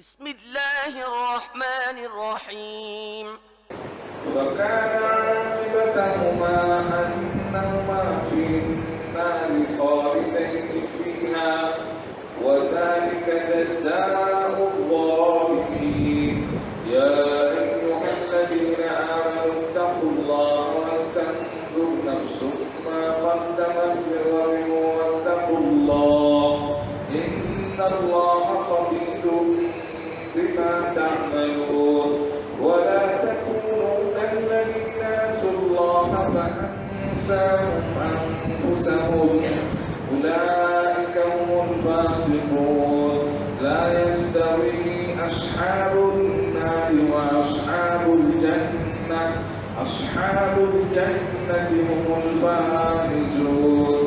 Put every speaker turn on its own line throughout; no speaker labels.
بسم الله الرحمن الرحيم
وكان عاقبتهما أنهما في النار خالدين فيها وذلك جزاء الظالمين يا أيها الذين آمنوا اتقوا الله ولتنظر نفس ما قدمت لغد واتقوا الله إن الله خبير بما تعملون ولا تكونوا كالذين نسوا الله فأنساهم أنفسهم أولئك هم الفاسقون لا يستوي أصحاب النار وأصحاب الجنة أصحاب الجنة هم الفائزون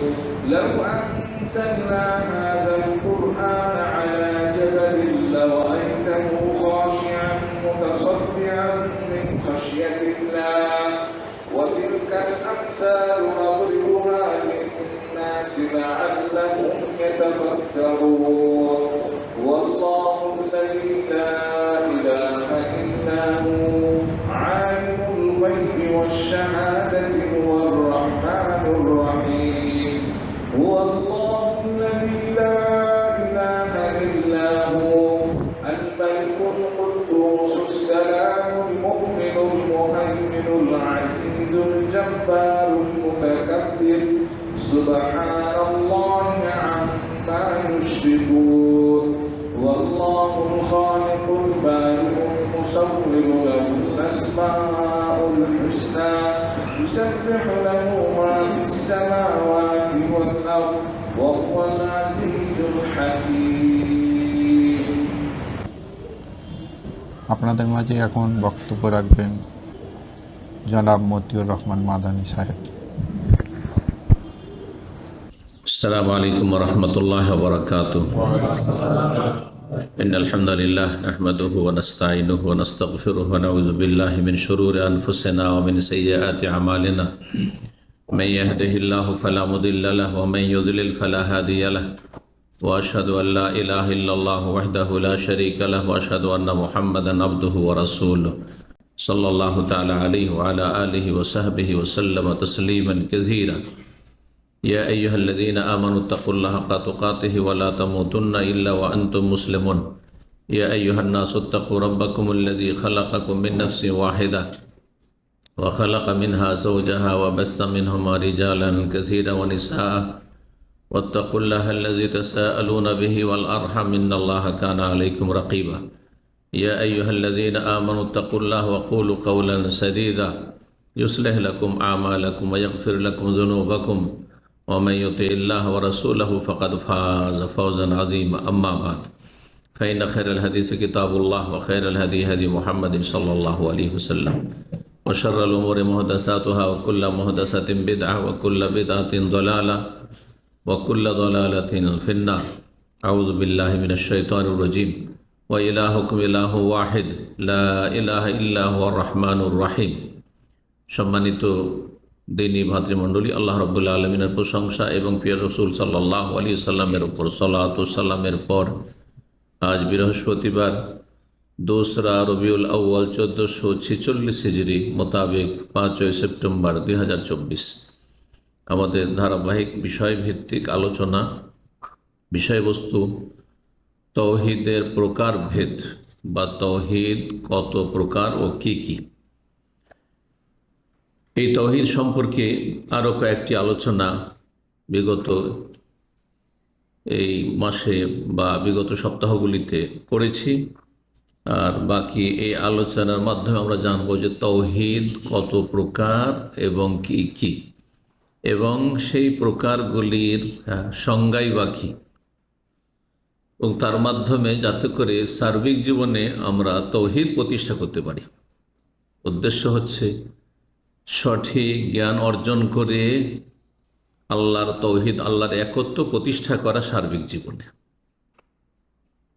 لو أنزلنا هذا القرآن على جبل لرأيته خاشعا متصدعا من خشية الله وتلك الأمثال نضربها للناس لعلهم يتفكرون والله الذي لا إله إلا هو عالم الغيب والشهادة هو الرحمن الرحيم هو الله الذي لا إله إلا هو الملك القدوس السلام المؤمن المهيمن العزيز الجبار المتكبر سبحان الله عما يشركون والله الخالق البارئ المصور له الأسماء الحسنى يسبح له ما في السماوات والأرض وهو العزيز الحكيم
আপনাদের মাঝে এখন বক্তব্য রাখবেন জনাব মতিউর রহমান মাদানী সাহেব।
السلام عليكم ورحمة الله وبركاته إن الحمد لله نحمده ونستعينه ونستغفره ونعوذ بالله من شرور أنفسنا ومن سيئات أعمالنا من يهده الله فلا مضل له ومن يضلل فلا هادي له وأشهد أن لا إله إلا الله وحده لا شريك له وأشهد أن محمدا عبده ورسوله صلى الله تعالى عليه وعلى آله وصحبه وسلم تسليما كثيرا يا أيها الذين آمنوا اتقوا الله حق تقاته ولا تموتن إلا وأنتم مسلمون يا أيها الناس اتقوا ربكم الذي خلقكم من نفس واحدة وخلق منها زوجها وبث منهما رجالا كثيرا ونساء واتقوا الله الذي تساءلون به والأرحم إن الله كان عليكم رقيبا يا أيها الذين آمنوا اتقوا الله وقولوا قولا سديدا يصلح لكم أعمالكم ويغفر لكم ذنوبكم ومن يطع الله ورسوله فقد فاز فوزا عظيما أما بعد فإن خير الحديث كتاب الله وخير الهدي هدي محمد صلى الله عليه وسلم وشر الأمور محدثاتها وكل محدثة بدعة وكل بدعة ضلالة وكل ضلالة في النار أعوذ بالله من الشيطان الرجيم وإلهكم إله واحد لا إله إلا هو الرحمن الرحيم সম্মানিত দিনী ভাতৃমণ্ডলী, আল্লাহ রাব্বুল আলামিনের প্রশংসা এবং প্রিয় রাসূল সাল্লাল্লাহু আলাইহি সাল্লামের উপর সালাত ও সালামের পর আজ বৃহস্পতিবার 2রা রবিউল আউয়াল 1446 হিজরি মোতাবেক 5 সেপ্টেম্বর 2024 আমাদের ধারাবাহিক বিষয়ভিত্তিক আলোচনা, বিষয়বস্তু তাওহীদের প্রকারভেদ বা তাওহীদ কত প্রকার ও কি কি। এই তাওহীদ সম্পর্কে আরও কয়েকটি আলোচনা বিগত এই মাসে বা বিগত সপ্তাহগুলিতে করেছি, আর বাকি এই আলোচনার মাধ্যমে আমরা জানব যে তাওহীদ কত প্রকার এবং কি কি, এবং সেই প্রকারগুলির সংজ্ঞাই বা কী, এবং তার মাধ্যমে যাতে করে সার্বিক জীবনে আমরা তাওহীদ প্রতিষ্ঠা করতে পারি। উদ্দেশ্য হচ্ছে সঠিক জ্ঞান অর্জন করে আল্লাহর তাওহীদ, আল্লাহর একত্ব প্রতিষ্ঠা করা সার্বিক জীবনে।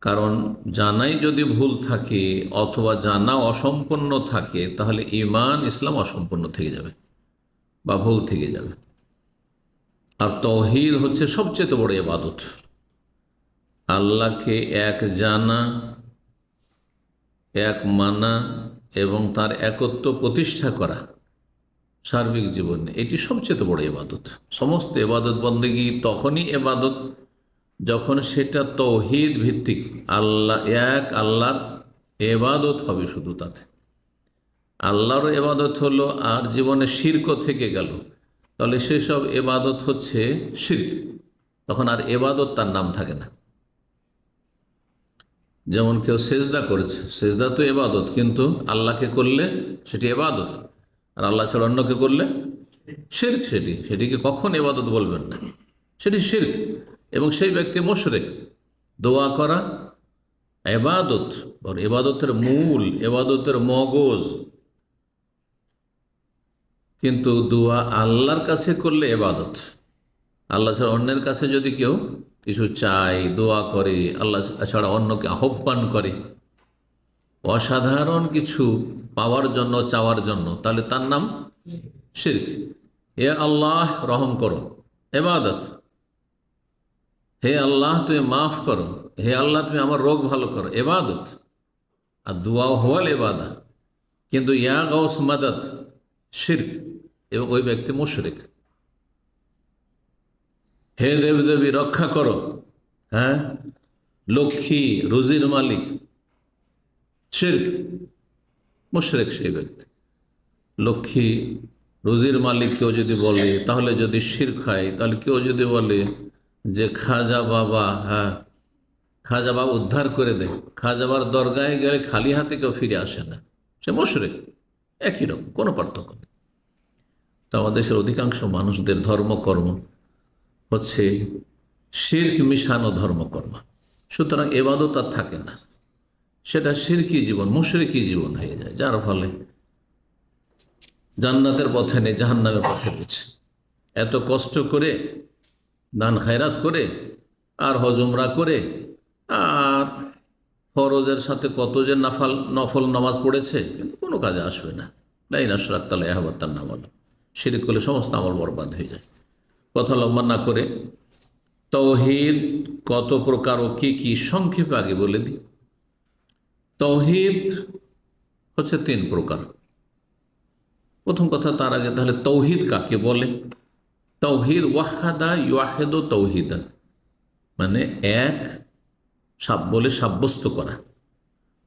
কারণ জানাই যদি ভুল থাকে অথবা জানা অসম্পূর্ণ থাকে তাহলে ঈমান ইসলাম অসম্পূর্ণ থেকে যাবে বা ভুল থেকে যাবে। আর তাওহীদ হচ্ছে সবচেয়ে বড় ইবাদত। আল্লাহকে এক জানা এক মানা এবং তার একত্ব প্রতিষ্ঠা করা সার্বিক জীবনে, এটি সবচেয়ে বড় ইবাদত। সমস্ত ইবাদত বন্দেগী তখনই ইবাদত যখন সেটা তৌহিদ ভিত্তিক, আল্লাহ এক আল্লাহর ইবাদত হবে শুধু, তাতে আল্লাহর ইবাদত হলো আর জীবনে শিরক থেকে গেল, তাহলে সেসব ইবাদত হচ্ছে শিরক, তখন আর ইবাদত তার নাম থাকে না। যেমন কেউ সেজদা করেছে, সেজদা তো ইবাদত, কিন্তু আল্লাহকে করলে সেটি ইবাদত, আর আল্লাহ ছাড়া অন্যকে করলে শিরক। সেটিকে কখন ইবাদত বলবেন না, সেটি শিরক, এবং সেই ব্যক্তি মুশরিক। দোয়া করা ইবাদত, ইবাদতের মূল, ইবাদতের মগজ, কিন্তু দোয়া আল্লাহর কাছে করলে ইবাদত। আল্লাহ ছাড়া অন্যের কাছে যদি কেউ কিছু চায়, দোয়া করে, আল্লাহ ছাড়া অন্যকে আহ্বান করে অসাধারণ কিছু পাওয়ার জন্য, চাওয়ার জন্য, তাহলে তার নাম শিরক। হে আল্লাহ রহম করো, ইবাদত। হে আল্লাহ তুমি মাফ করো, হে আল্লাহ তুমি আমার রোগ ভালো করো, ইবাদত। আর দোয়া হওয়াল ইবাদত, কিন্তু ইয়া গাউস মাদাদ শিরক, এবং ওই ব্যক্তি মুশরিক। হে দেবদেবী রক্ষা করো, হ্যাঁ, লক্ষ্মী রুজির মালিক, শিরক, মুশরিক সেই ব্যক্তি। লক্ষ্মী রুজির মালিক কেউ যদি বলে তাহলে যদি শিরক হয়, তাহলে কেউ যদি বলে যে খাজা বাবা, হ্যাঁ, খাজা বাবা উদ্ধার করে দেয়, খাজা বাবার দরগায় গেলে খালি হাতে কেউ ফিরে আসে না, সে মুশরিক। একই রকম, কোনো পার্থক্য নেই। তো আমাদের দেশের অধিকাংশ মানুষদের ধর্মকর্ম হচ্ছে শিরক মিশানো ধর্মকর্ম, সুতরাং ইবাদত আর থাকে না, সেটা শিরকি জীবন, মুশরিকি জীবন হয়ে যায়, যার ফলে জান্নাতের পথে নেই, জাহান্নামের পথে রয়েছে। এত কষ্ট করে দান খায়রাত করে আর হজ উমরা করে আর ফরজের সাথে কত যে নফল নামাজ পড়েছে, কিন্তু কোনো কাজে আসবে না। লাইন আশরাকতা লায়াহবাত্তান নামাল, শিরক করলে সমস্ত আমল বরবাদ হয়ে যায়। কথা লম্বা না করে তাওহীদ কত প্রকার ও কি কি সংক্ষেপে আগে বলে দিই। তাওহীদ হচ্ছে 3 প্রকার। প্রথম কথা, তার আগে তাহলে তাওহীদ কাকে বলে? তাওহীদ ওয়াহাদা ইউয়াহিদু তাওহীদান, মানে এক বলে সাব্যস্ত করা।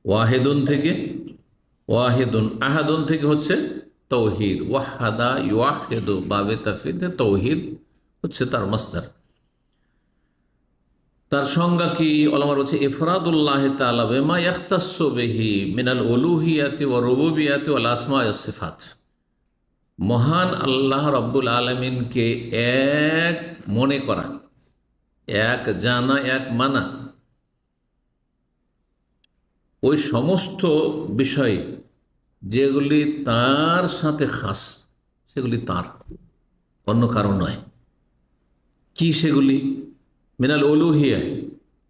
ওয়াহিদুন থেকে, ওয়াহিদুন আহাদুন থেকে হচ্ছে তাওহীদ। ওয়াহাদা ইউয়াহিদু বাবে তাফিদে তাওহীদ হচ্ছে তার মাসদার। তার সংজ্ঞা কি? ওলামা বলছে ইফরাদুল্লাহ তাআলা বিমা ইয়াখতাসসু বিহি মিনাল উলুহিয়াতি ওয়া রুবুবিয়াতি ওয়াল আসমা ওয়াস সিফাত। মহান আল্লাহ রাব্বুল আলামিনকে এক মনে করা, এক জানা, এক মানা, ওই সমস্ত বিষয় যেগুলি তার সাথে খাস, সেগুলি তার, অন্য কারো নয়। কি সেগুলি? মিনাল উলুহিয়া,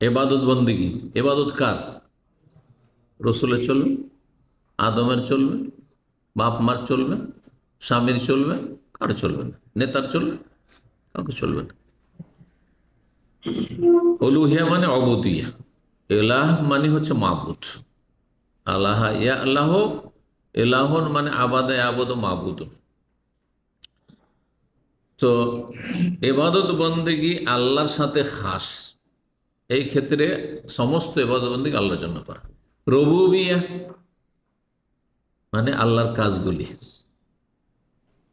ইবাদত বন্দেগী। ইবাদত কার? রসুলের চলবে, আদমের চলবে, বাপ মার চলবে, স্বামীর চলবে, কারো চলবে না। নেতার চলবে, কাউকে চলবে না। উলুহিয়া মানে অবুদিয়া, এলাহ মানে হচ্ছে মাবুদ। আল্লাহ ইয়া আল্লাহ, এলাহন মানে আবাদে আবদ মাবুদ। তো ইবাদত বন্দেগী আল্লাহর সাথে খাস, এই ক্ষেত্রে সমস্ত ইবাদত বন্দেগী আল্লাহর জন্য করা। রুবুবিয়া মানে আল্লাহর কাজগুলি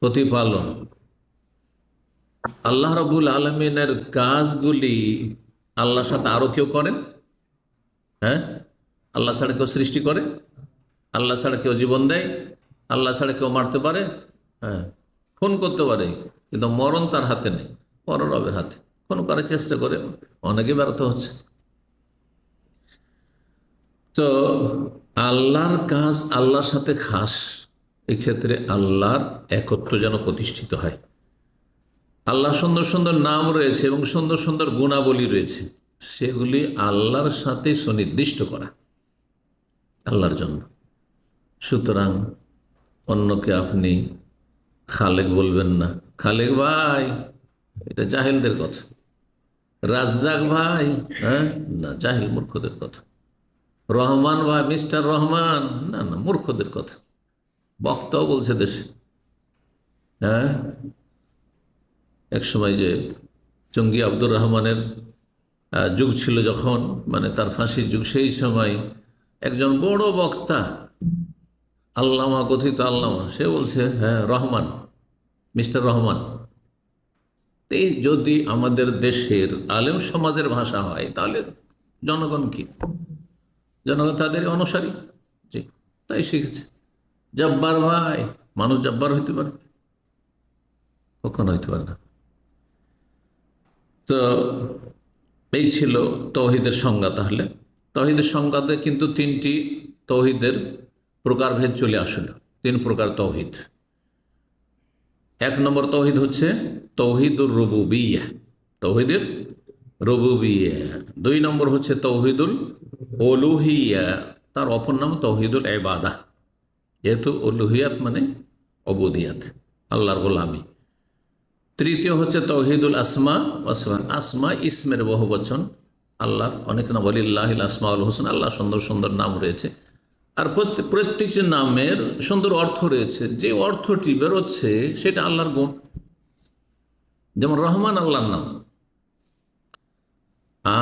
প্রতিপালন। আল্লাহ রাব্বুল আলামিনের কাজগুলি আল্লাহর সাথে আরো কেউ করেন? হ্যাঁ, আল্লাহ ছাড়া কেউ সৃষ্টি করে? আল্লাহ ছাড়া কেউ জীবন দেয়? আল্লাহ ছাড়া কেউ মারতে পারে? হ্যাঁ, খুন করতে পারে, কিন্তু মরণ তার হাতে নেই, মরণ রবের হাতে। খুন করার চেষ্টা করে, অনেকে ব্যর্থ হচ্ছে। তো আল্লাহর কাজ আল্লাহর সাথে খাস, এক্ষেত্রে আল্লাহর একত্ব যেন প্রতিষ্ঠিত হয়। আল্লাহ সুন্দর সুন্দর নাম রয়েছে এবং সুন্দর সুন্দর গুণাবলী রয়েছে, সেগুলি আল্লাহর সাথে সুনির্দিষ্ট করা, আল্লাহর জন্য। সুতরাং অন্যকে আপনি খালেক বলবেন না। খালেক ভাই, এটা জাহেলদের কথা। রাজ্জাক ভাই, হ্যাঁ, না, জাহেল মূর্খদের কথা। রহমান বা মিস্টার রহমান, না না, মূর্খদের কথা। বক্তাও বলছে দেশে, হ্যাঁ, এক সময় যে জঙ্গি আব্দুর রহমানের যুগ ছিল যখন, মানে তার ফাঁসির যুগ, সেই সময় একজন বড় বক্তা, আল্লামা, কথিত আল্লামা, সে বলছে হ্যাঁ রহমান, মিস্টার রহমান। এই যদি আমাদের দেশের আলেম সমাজের ভাষা হয় তাহলে জনগণ কি? জনগণ তাদের অনুসারী, জি, তাই শিখেছে। জব্বার ভাই, মানুষ জব্বার হইতে পারে? কখনো হইতে পারে না। তো এই ছিল তৌহিদের সংজ্ঞা। তাহলে তৌহিদের সংজ্ঞাতে কিন্তু তিনটি তৌহিদের প্রকারভেদ চলে আসলো। তিন প্রকার তৌহিদ। এক নম্বর তৌহিদ হচ্ছে তৌহিদুর রুবুবিয়্যাহ, তৌহিদের রুবুবিয়্যাহ। দুই নম্বর হচ্ছে তৌহিদুল উলুহিয়্যাহ, তার অপর নাম তৌহিদুল ইবাদাহ, যেহেতু উলুহিয়াত মানে উবুদিয়াত, আল্লাহর গোলামি। তৃতীয় হচ্ছে তৌহিদুল আসমা ওয়াস সিফাত, আসমা ইসমের বহু বচন, আল্লাহর অনেক নাম, ওয়ালিল্লাহিল আসমাউল হুসনা, আল্লাহ সুন্দর সুন্দর নাম রয়েছে, আর প্রত্যেকটি নামের সুন্দর অর্থ রয়েছে। যে অর্থটি বেরোচ্ছে সেটা আল্লাহর গুণ। যেমন রহমান আল্লাহর নাম,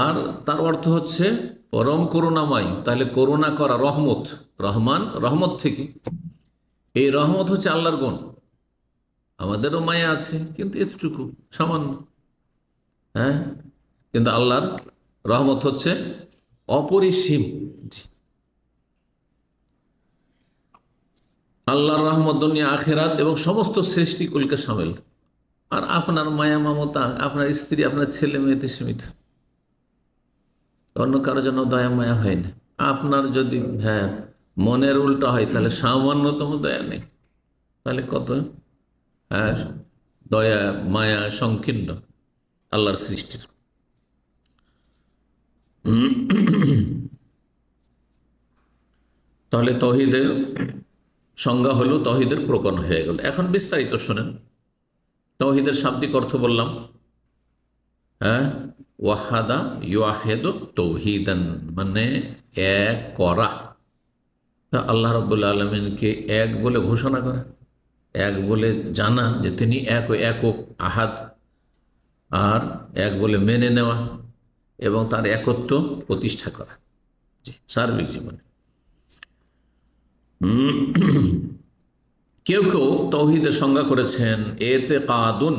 আর তার অর্থ হচ্ছে পরম করুণাময়, তাহলে করুণা করা, রহমত, রহমান রহমত থেকে, এই রহমত হচ্ছে আল্লাহর গুণ। আমাদেরও মায়া আছে কিন্তু এতটুকু সামান্য, হ্যাঁ, কিন্তু আল্লাহর রহমত হচ্ছে অপরিসীম। আল্লাহর রহমত দুনিয়া আখেরাত এবং সমস্ত সৃষ্টিকুলকে সামিল। আর আপনার মায়া মমতা, আপনার স্ত্রী, আপনার ছেলে মেয়েতে সীমিত, অন্য কারোর জন্য দয়া মায়া হয় না। আপনার যদি হ্যাঁ মনের উল্টা হয় তাহলে সামান্যতম দয়া নেই, তাহলে কত দয়া মায়া সংকীর্ণ আল্লাহর সৃষ্টির। তাহলে তৌহিদের সংজ্ঞা হলো, তৌহিদের প্রকরণ হয়ে গেল। এখন বিস্তারিত শোনেন। তৌহিদের শাব্দিক অর্থ বললাম, হ্যাঁ, ওয়াহাদা ইউয়াহিদু তৌহিদান, মানে এক করা। আল্লাহ রাব্বুল আলামিনকে এক বলে ঘোষণা করা, এক বলে জানা যে তিনি এক ও একক আহাদ, আর এক বলে মেনে নেওয়া এবং তার একত্ব প্রতিষ্ঠা করা সার্বিক জীবনে। কেউ কেউ তৌহিদের সংজ্ঞা করেছেন এতেকাদুন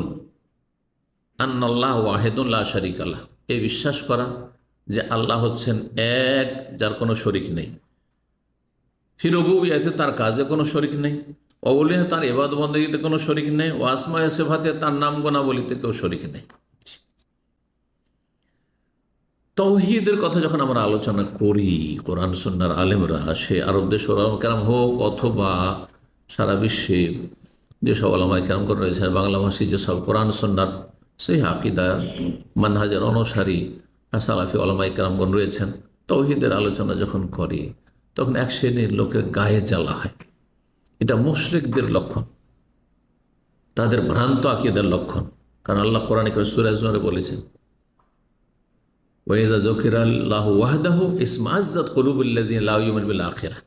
আন্নাল্লাহ ওয়াহিদুন লা শারীকা লাহ, এই বিশ্বাস করা যে আল্লাহ হচ্ছেন এক, যার কোনো শরিক নেই। ফি রুবুবিয়্যাতে, তার কাজে কোনো শরিক নেই। ওয়াউলিয়াহ, তার ইবাদত বন্দেগীতে কোনো শরিক নেই। ওয়া আসমায়ে সিফাতে, তার নাম গুণাবলীতে কেউ শরিক নেই। তৌহিদের কথা যখন আমরা আলোচনা করি, কোরআন সুন্নাহর আলেমরা, সে আরব দেশ ওলামা কেরাম হোক অথবা সারা বিশ্বে যেসব ওলামা কেরামগণ রয়েছেন, বাংলা ভাষী যেসব কোরআন সুন্নাহর সেই আকীদা মানহাজের অনুসারী সালাফি ওলামা কেরামগণ রয়েছেন, তৌহিদের আলোচনা যখন করি তখন এক শ্রেণীর লোকের গায়ে জ্বালা হয়। এটা মুশরিকদের লক্ষণ, তাদের ভ্রান্ত আকীদার লক্ষণ। কারণ আল্লাহ কোরআনে সূরা জুমারে বলেছেন, ওয়াইযা যুকিরাল্লাহু ওয়াহদাহু ইসমাজ্জাত কুলুবুল্লাযিনা লা ইউমিনুনা বিল আখিরাহ,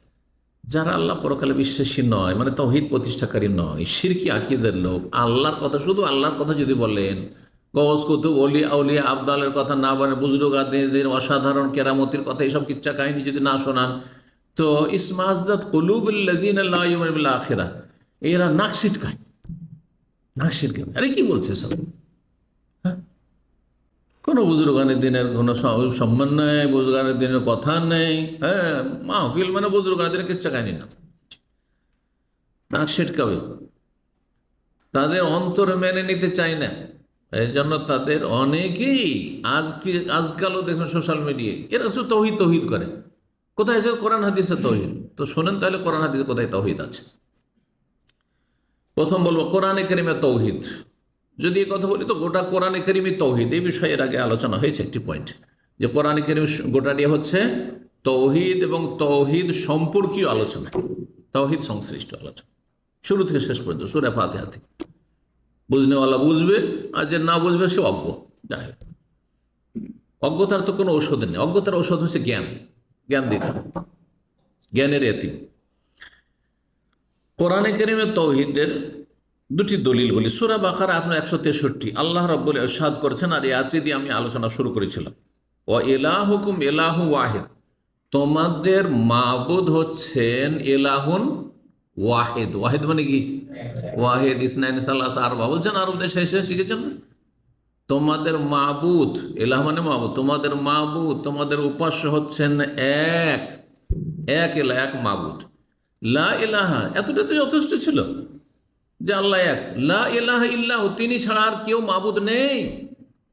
যারা আল্লাহ পরকালে বিশ্বাসী নয়, মানে তাওহীদ প্রতিষ্ঠাকারী নয়, শিরকি আকীদার লোক, আল্লাহর কথা, শুধু আল্লাহর কথা যদি বলেন, গওস কুতুব ওলি আউলিয়া আবদালের কথা না বলেন, বুজুর্গদের অসাধারণ কেরামতির কথা, এইসব কিচ্ছা কাহিনী যদি না শোনান, তো ইসমাজ্জাত কুলুবুল্লাযিনা লা ইউমিনুনা বিল আখিরাহ, এরা নাক ছিটকায়। আরে কি বলছে সব? কোনো বুজুর্গানের দিনের কোনো সম্মান নেই, বুজুর্গানের দিনের কথা নেই। হ্যাঁ, মাহফিল মানে বুজুর্গানের দিনের কিচ্ছা কাহিনী না, নাক ছিটকাবে। তাদের অন্তরে মেনে নিতে চায় না, এই জন্য তাদের অনেকেই আজকালও দেখুন সোশ্যাল মিডিয়ায় এরা শুধু তৌহিদ করে। কোথায় আছে কোরআন হাদিসে তৌহিদ? তো শোনেন তাহলে কোরআন হাদিসে কোথায় তৌহিদ আছে। প্রথম বলবো কোরআনে কারিমে তৌহিদ। যদি এই কথা বলি তো গোটা কোরআনে কারিমে তৌহিদ, এই বিষয়ে এর আগে আলোচনা হয়েছে একটি পয়েন্ট, যে কোরআনে কারিম গোটাটি হচ্ছে তৌহিদ এবং তৌহিদ সম্পর্কীয় আলোচনা, তৌহিদ সংশ্লিষ্ট আলোচনা, শুরু থেকে শেষ পর্যন্ত, সূরা ফাতিহা থেকে। বুঝনেওয়ালা বুঝবে, আর যে না বুঝবে সে অজ্ঞ। যাই হোক, অজ্ঞতার তো কোনো ঔষধ নেই। অজ্ঞতার ঔষধ হচ্ছে জ্ঞান। জ্ঞান দিতে, জ্ঞানের এতিম। কোরআনে কারিমে তৌহিদের দুটি দলিল বলি। সূরা বাকারা আপনার 163 আল্লাহ রাব্বুল ইরশাদ করেছেন, আর এই আয়াতটি দিয়ে আমি আলোচনা শুরু করেছিলাম, ওয়া ইলাহুকুম ইলাহু ওয়াহিদ, তোমাদের মাবুদ হচ্ছেন ইলাহুন ওয়াহিদ। ওয়াহিদ মানে কি? ওয়াহিদ, ইসনাইন, সালাসা, আরবা বলছেন, আরব দেশে এসে শিখেছেন। তোমাদের মাবুদ, ইলাহ মানে মাবুদ, তোমাদের মাবুদ, তোমাদের উপাস্য হচ্ছেন এক, এক ইলাহ, এক মাবুদ। লা ইলাহা, এতটা তো যথেষ্ট ছিল যে আল্লাহ এক। লা ইলাহা ইল্লাহু, তিনি ছাড়া আর কেউ মাবুদ নেই।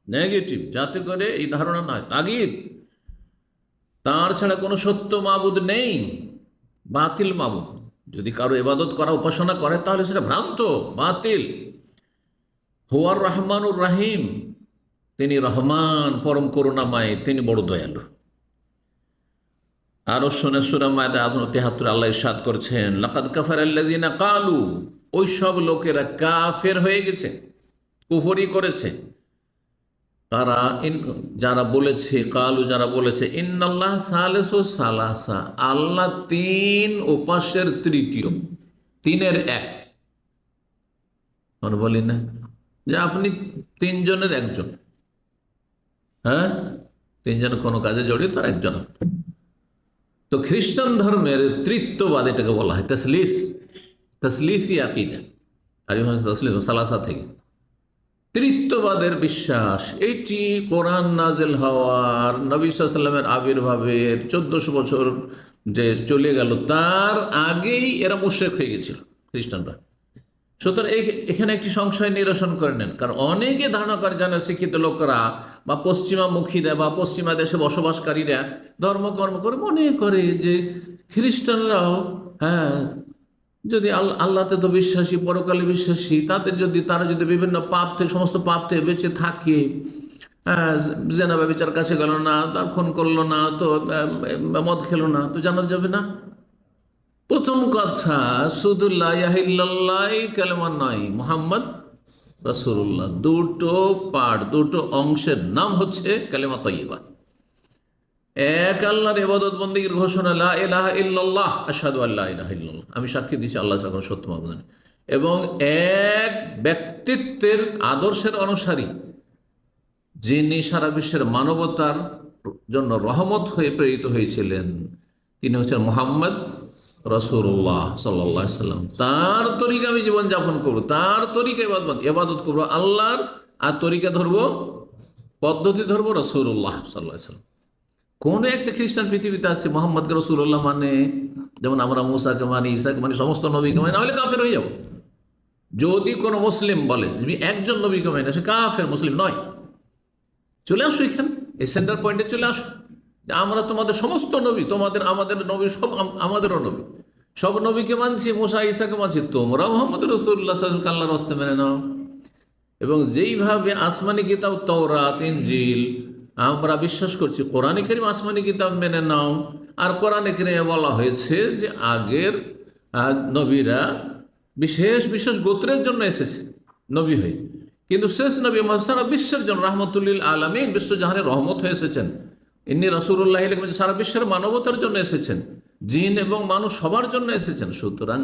নেগেটিভ, যাতে করে এই ধারণা নয়, তাগিদ, তার ছাড়া কোনো সত্য মাবুদ নেই, বাতিল মাবুদ। যদি কারো ইবাদত করা, উপাসনা করে, তাহলে সেটা ভ্রান্ত, বাতিল। হুয়ার রহমানুর রাহিম, তিনি রহমান, পরম করুণাময়, তিনি বড় দয়ালু। আরো শুনে সূরা মায়দা 73 আল্লাহ ইরশাদ করছেন, লাকাদ কাফারাল্লাযিনা ক্বালু, ওই সব লোকেরা কাফের হয়ে গেছে, কুফরি করেছে। তারা যারা বলেছে, কালু যারা বলেছে, ইন্নাল্লাহ সালিসু সালাসা, আল্লাহ তিন, উপাস্যের তৃতীয়, তিনের এক। আমরা বলি না যে আপনি তিনজনের একজন, হ্যাঁ, তিনজন কোনো কাজে জড়িত আর একজন। তো খ্রিস্টান ধর্মের তৃত্ববাদ এটাকে বলা হয় তাসলিস, তাসলিসি আকীদা, আরবি ভাষায় তাসলিস সালাসা থেকে তৃত্ববাদের বিশ্বাস। এইটি কোরআন নাজেল হওয়ার, নবী সাল্লাল্লাহু আলাইহি ওয়াসাল্লামের আবির্ভাবের 1400 বছর যে চলে গেল, তার আগেই এরা মুশরিক হয়ে গেছিল খ্রিস্টানরা। সুতরাং এখানে একটি সংশয় নিরসন করে নেন, কারণ অনেকে ধারণা করে, জানে শিক্ষিত লোকরা বা পশ্চিমামুখীরা বা পশ্চিমা দেশে বসবাসকারীরা ধর্মকর্ম করে মনে করে যে খ্রিস্টানরাও, হ্যাঁ, যদি আল্লাহতে তো বিশ্বাসী, পরকালে বিশ্বাসী, তারা যদি বিভিন্ন পাপ থেকে, সমস্ত পাপ থেকে বেঁচে থাকে, জেনা ব্যভিচার কাছে গেল না, তার খুন করলো না, তো মদ খেলো না, তো জানা যাবে না। প্রথম কথা, শুধু লা ইলাহা ইল্লাল্লাহ কালেমা নয়, মুহাম্মদ রাসূলুল্লাহ, দুটো পার্ট, দুটো অংশের নাম হচ্ছে কালেমা তাইয়্যিবা। এক আল্লাহর ইবাদত বন্দেগীর ঘোষণা, লা ইলাহা ইল্লাল্লাহ, আশহাদু আল্লা ইলাহা ইল্লাল্লাহ, আমি সাক্ষী দিচ্ছি আল্লাহ ছাড়া কোনো সত্য মাবুদ নেই। এবং এক ব্যক্তিত্বের আদর্শের অনুসারী, যিনি সারা বিশ্বের মানবতার জন্য রহমত হয়ে প্রেরিত হয়েছিলেন, তিনি হচ্ছেন মুহাম্মদ রাসূলুল্লাহ সাল্লাল্লাহু আলাইহি সাল্লাম। তার তরিকা আমি জীবনযাপন করবো, তার তরিকা ইবাদত করবো আল্লাহর, আর তরিকা ধরবো, পদ্ধতি ধরবো রাসূলুল্লাহ সাল্লাল্লাহু আলাইহি সাল্লাম। কোন একটা খ্রিস্টান পৃথিবীতে আছে মোহাম্মদকে রাসূলুল্লাহ মানে, যেমন আমরা মুসাকে মানি, ঈসাকে মানি, সমস্ত নবীকে মানি, নাহলে কাফের হয়ে যাব। যদি কোনো মুসলিম বলে তুমি একজন নবীকে মানি না, সে কাফের, মুসলিম নয়। চলে আসো এখানে, এই সেন্টার পয়েন্টে চলে আসো, যে আমরা তোমাদের সমস্ত নবী, আমাদের নবী সব আমাদেরও নবী, সব নবীকে মানছি, মুসা ঈসাকে মানছি, তোমরা মুহাম্মদ রাসূলুল্লাহ সাল্লাল্লাহু আলাইহি ওয়াসাল্লাম আল্লাহর রাস্তা মেনে নাও। এবং যেইভাবে আসমানি কিতাব তাওরাত, ইনজিল আমরা বিশ্বাস করছি, কোরআনে কারীম আসমানি কিতাব মেনে নাও। আর কোরআনে কারীমে বলা হয়েছে যে আগের নবীরা বিশেষ বিশেষ গোত্রের জন্য এসেছে নবী হয়ে, কিন্তু শেষ নবী সারা বিশ্বের জন্য রাহমাতুল আলামিন, বিশ্বজাহানের রহমত হয়ে এসেছেন। ইন্নী রাসূলুল্লাহ ইলাইকুম, সারা বিশ্বের মানবতার জন্য এসেছেন, জিন এবং মানুষ সবার জন্য এসেছেন। সুতরাং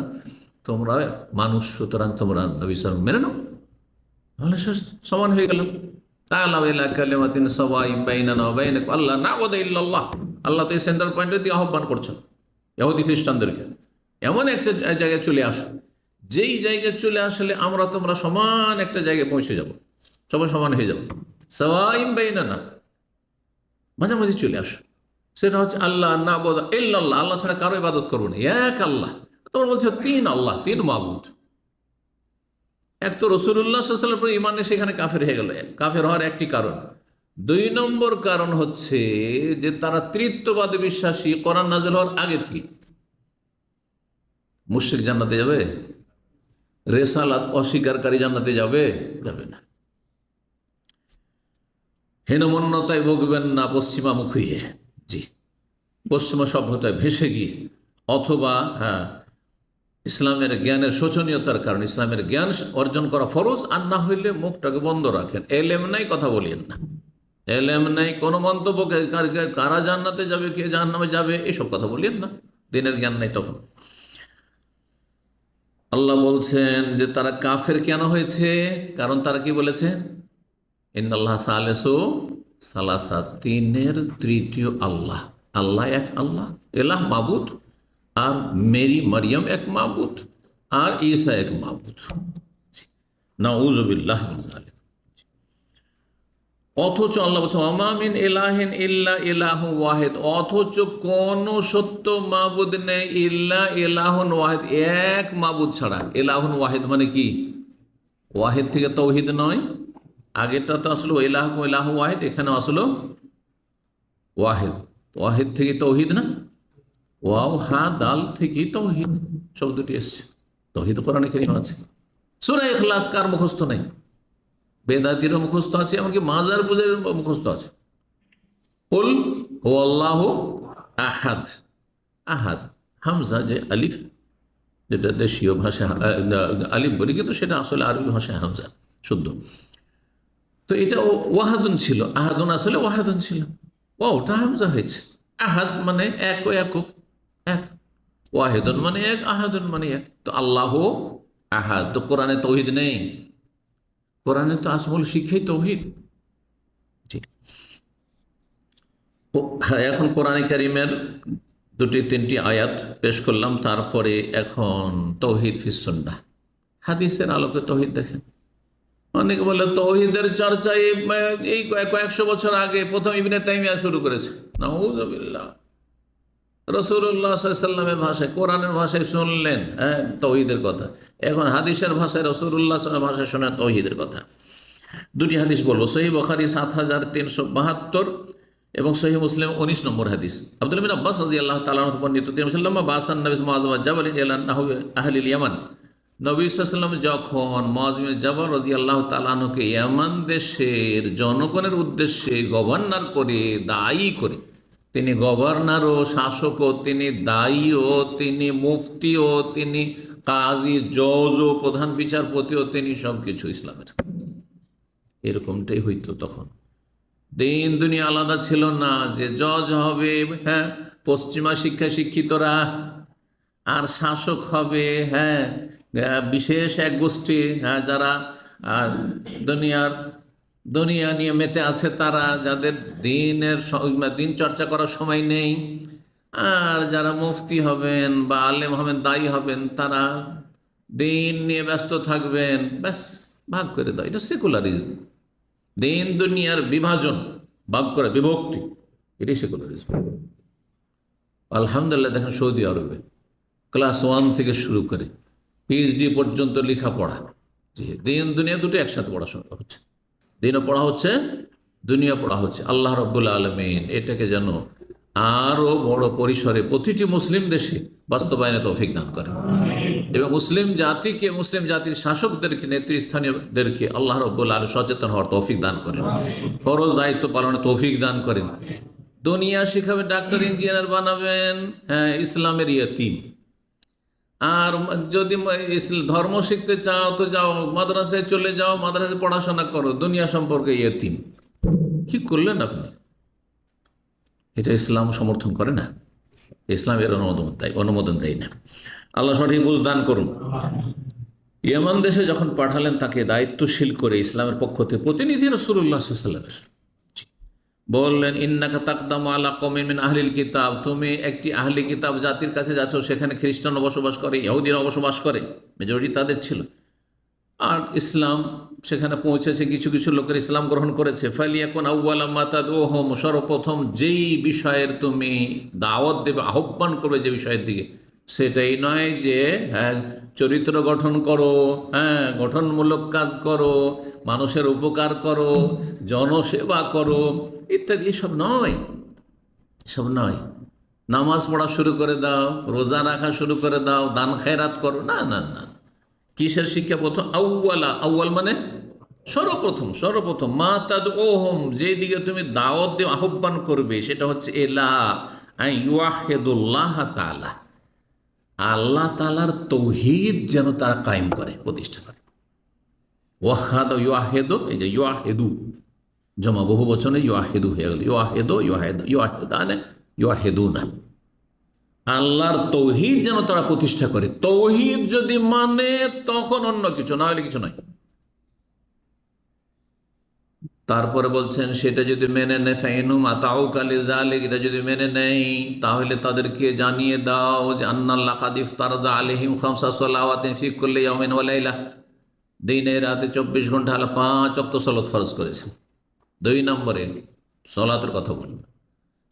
তোমরা মানুষ, সুতরাং তোমরা নবী সাল্লাল্লাহু আলাইহি ওয়াসাল্লাম মেনে নাও, তাহলে সমান হয়ে গেল। আল্লাহ তো এই সেন্টার পয়েন্টে দিয়ে আহ্বান করছেন ইহুদি খ্রিস্টানদেরকে, এমন একটা জায়গায় চলে আসো, যেই জায়গায় চলে আসলে আমরা তোমরা সমান একটা জায়গায় পৌঁছে যাব, সবাই সমান হয়ে যাব, সাওয়াইন বাইনানা, মাঝামাঝি চলে আসো। সেটা হচ্ছে আল্লাহ না'বুদু ইল্লাল্লাহ, আল্লাহ ছাড়া কারো ইবাদত করবো না, এক আল্লাহ। তোমরা বলছো তিন আল্লাহ, তিন মাবুদ। এক তো রাসূলুল্লাহ সাল্লাল্লাহু আলাইহি ওয়াসাল্লাম ঈমানে সেখানে কাফের হয়ে গেল, কাফের হওয়ার একটি কারণ। দুই নম্বর কারণ হচ্ছে যে তারা তৃত্ববাদে বিশ্বাসী, কোরআন নাযিল হওয়ার আগে থেকে। মুশরিক জান্নাতে যাবে? রিসালাত অস্বীকারী জান্নাতে যাবে? যাবে না। হীনমন্যতায় ভুগবেন না পশ্চিমামুখ হয়ে, জি, পশ্চিমা সভ্যতায় ভেসে গিয়ে, অথবা ইসলামের জ্ঞানের শোচনীয়তার কারণে। ইসলামের জ্ঞান অর্জন করা ফরজ, আর না হইলে মুখটাকে বন্ধ রাখেন, এলেম নাই কথা বলিয়েন না, এলেম নেই, কোনো মন্তব্য, কারা জান্নাতে যাবে কে জাহান্নামে যাবে এসব কথা বলিয়েন না, দিনের জ্ঞান নেই তখন। আল্লাহ বলছেন যে তারা কাফের কেন হয়েছে, কারণ তারা কি বলেছে, ইন্নাল্লাহ সালেসু সালাসা, তিনের তৃতীয় আল্লাহ, আল্লাহ এক আল্লাহ, এলাহ মাবুদ, আর মেরি মারিয়াম এক মাবুদ, আর ঈসা এক মাবুদ। নাউযুবিল্লাহ মিন যালিক। অথচ আল্লাহ বলছে ওমা মিন ইলাহিন ইল্লা ইলাহু ওয়াহিদ, অথচ কোন সত্য মাবুদ নেই ইল্লা ইলাহুন ওয়াহিদ, এক মাবুদ ছাড়া। ইলাহুন ওয়াহিদ মানে কি? ওয়াহিদ থেকে তৌহিদ নয়, আগেরটা তো আসলো ইলাহু ইলাহু ওয়াহিদ, এখানে আসলো ওয়াহিদ, ওয়াহিদ থেকে তৌহিদ না, ওয়াও হা দাল থেকে তৌহিদ শব্দটি এসছে। তৌহিদ কোরআনে কারিমে আছে। সূরা ইখলাস কার মুখস্থ নেই? বেদাতিরও মুখস্থ আছে, এমনকি মাজার পূজার মুখস্থ আছে। কুল হুয়াল্লাহু আহাদ, আহাদ হামজা যে আলিফ, যেটা দেশীয় ভাষা আলিফ বলি, কিন্তু সেটা আসলে আরবি ভাষায় হামজা শুদ্ধ। তো এটা ওয়াহাদুন ছিল, আহাদুন আসলে ওয়াহাদুন ছিল, ওটা হামজা হয়েছে। আহাদ মানে এক, ও একক, এক। ওয়াহিদুন মানে এক, আহাদুন মানে এক। তো আল্লাহ আহাদ। তো কোরআনে তৌহিদ নেই? কোরআনে তো আসল শিক্ষাই তৌহিদ। এখন কোরআনে কারিমের দুটি তিনটি আয়াত পেশ করলাম, তারপরে এখন তৌহিদ ফিস সুন্নাহ, হাদিসের আলোকে তৌহিদ দেখেন। অনেকে বলে তৌহিদের চর্চা এই কয়েকশো বছর আগে প্রথম ইবনে তাইমিয়া শুরু করেছে। নাউযুবিল্লাহ। রাসূলুল্লাহ সাল্লাল্লাহু আলাইহি ওয়াসাল্লামের ভাষায়, কোরআনের ভাষায় শুনলেন তৌহিদের কথা, এখন হাদিসের ভাষায় রাসূলুল্লাহ সাল্লাল্লাহু আলাইহি ওয়াসাল্লামের ভাষায় শোনেন তৌহিদের কথা। দুটি হাদিস বলবো, সহিহ বুখারী ৭৩৭২ এবং সহিহ মুসলিম ১৯ নম্বর হাদিস। আব্দুল্লাহ বিন আব্বাস রাদিয়াল্লাহু তাআলা আনহু বর্ণিত, তিনি বলেন বাসান নবী মুআয বিন জাবাল ইলা নাহু আহলিল ইয়ামান, নবী সাল্লাল্লাহু আলাইহি ওয়াসাল্লাম যখন মুআয বিন জাবাল রাদিয়াল্লাহু তাআলা আনহুকে ইয়ামান দেশের জনগণের উদ্দেশ্যে গভর্নর করে, দায়ী করে, তিনি গভর্নরও, শাসকও, তিনি দায়ীও, তিনি মুফতিও, তিনি কাজী, জজও, প্রধান বিচারপতিও, তিনি সব কিছু ইসলামের। এরকমটাই হইতো তখন। দিন দুনিয়া আলাদা ছিল না, যে জজ হবে পশ্চিমা শিক্ষা শিক্ষিতরা, আর শাসক হবে বিশেষ এক গোষ্ঠী, যারা দুনিয়া নিয়ে মেতে আছে, তারা, যাদের দিন চর্চা করার সময় নেই। আর যারা মুফতি হবেন বা আলেম হবেন, দায়ী হবেন, তারা দিন নিয়ে ব্যস্ত থাকবেন। ব্যাস, ভাগ করে দাও। এটা সেকুলারিজম, দিন দুনিয়ার বিভাজন, ভাগ করে, বিভক্তি, এটাই সেকুলারিজম। আলহামদুলিল্লাহ দেখেন সৌদি আরবে ক্লাস 1 থেকে শুরু করে পিএইচডি পর্যন্ত লেখাপড়া, দিন দুনিয়া দুটো একসাথে পড়াশোনা হচ্ছে, দিনও পড়া হচ্ছে, দুনিয়া পড়া হচ্ছে। আল্লাহ রাব্বুল আলামিন এটাকে যেন আরও বড় পরিসরে প্রতিটি মুসলিম দেশে বাস্তবায়নে তৌফিক দান করেন, এবং মুসলিম জাতিকে, মুসলিম জাতির শাসকদেরকে, নেতৃস্থানীয়দেরকে আল্লাহ রাব্বুল আলামিন সচেতন হওয়ার তৌফিক দান করেন, ফরজ দায়িত্ব পালনে তৌফিক দান করেন। দুনিয়া শিখাবেন, ডাক্তার ইঞ্জিনিয়ার বানাবেন, ইসলামের ইয়তীম। আর যদি ধর্ম শিখতে চাও তো যাও মাদ্রাসায় চলে যাও, মাদ্রাসায় পড়াশোনা করো, দুনিয়া সম্পর্কে ইয়তীম। কি করলেন আপনি? এটা ইসলাম সমর্থন করে না, ইসলাম এর অনুমোদন দেয় না। আল্লাহ সঠিক বুঝ দান করুন। ইয়ামান দেশে যখন পাঠালেন তাকে দায়িত্বশীল করে ইসলামের পক্ষ থেকে প্রতিনিধি রাসূলুল্লাহ সাল্লাল্লাহু আলাইহি ওয়াসাল্লাম বললেন, ইন্নাকা তাকদামু আলা কওমিন মিন আহলিল কিতাব, তুমি একটি আহলি কিতাব জাতির কাছে যাচ্ছ, সেখানে খ্রিস্টানরা বসবাস করে, ইহুদিরা বসবাস করে, মেজরিটি তাদের ছিল। আর ইসলাম সেখানে পৌঁছেছে, কিছু কিছু লোকের ইসলাম গ্রহণ করেছে। ফালিয়াকুন আউওয়ালা মা তাদউহুম, সর্বপ্রথম যেই বিষয়ের তুমি দাওয়াত দেবে, আহ্বান করবে যে বিষয়ের দিকে, সেটাই নয় যে চরিত্র গঠন করো, গঠনমূলক কাজ করো, মানুষের উপকার করো, জনসেবা করো ইত্যাদি, এসব নয়, এসব নয়। নামাজ পড়া শুরু করে দাও, রোজা রাখা শুরু করে দাও, দান খেরাত করো, না না না। কিসের শিক্ষা? প্রথম আউয়ালা, আউয়াল মানে সর্বপ্রথম মা তাদউহুম, যেই দিকে তুমি দাওয়াত দিয়ে আহ্বান করবে, সেটা হচ্ছে ইলা ইউহিদুল্লাহ তাআলা, আল্লাহ তাআলার তৌহিদ যেন তারা কায়েম করে, প্রতিষ্ঠা করে। ওয়াহাদ ইউহিদু, এই যে ইউহিদু, জমা বহু বচনে ইউয়াহিদু হয়ে গেল, ইউয়াহিদু ইউয়াহিদানে ইউয়াহিদুনা। আল্লাহর তৌহিদ যেন তারা প্রতিষ্ঠা করে। তৌহিদ যদি মানে তখন অন্য কিছু, না হলে কিছু নয়। তারপরে বলছেন সেটা যদি মেনে নেয়, ফাইনুম আতাউকা লিযালিক, এটা যদি মেনে নেই তাহলে তাদেরকে জানিয়ে দাও যে আন্নাল্লাহ কাদ ইফতারাদা আলাইহিম খামসা সালাওয়াতিন ফি কুল্লি ইয়াউমিন ওয়া লাইলা, দিনে রাতে 24 ঘন্টা হলো 5 ওয়াক্ত সালাত ফরজ করেছেন। 2 নম্বরে সালাতের কথা বলবেন,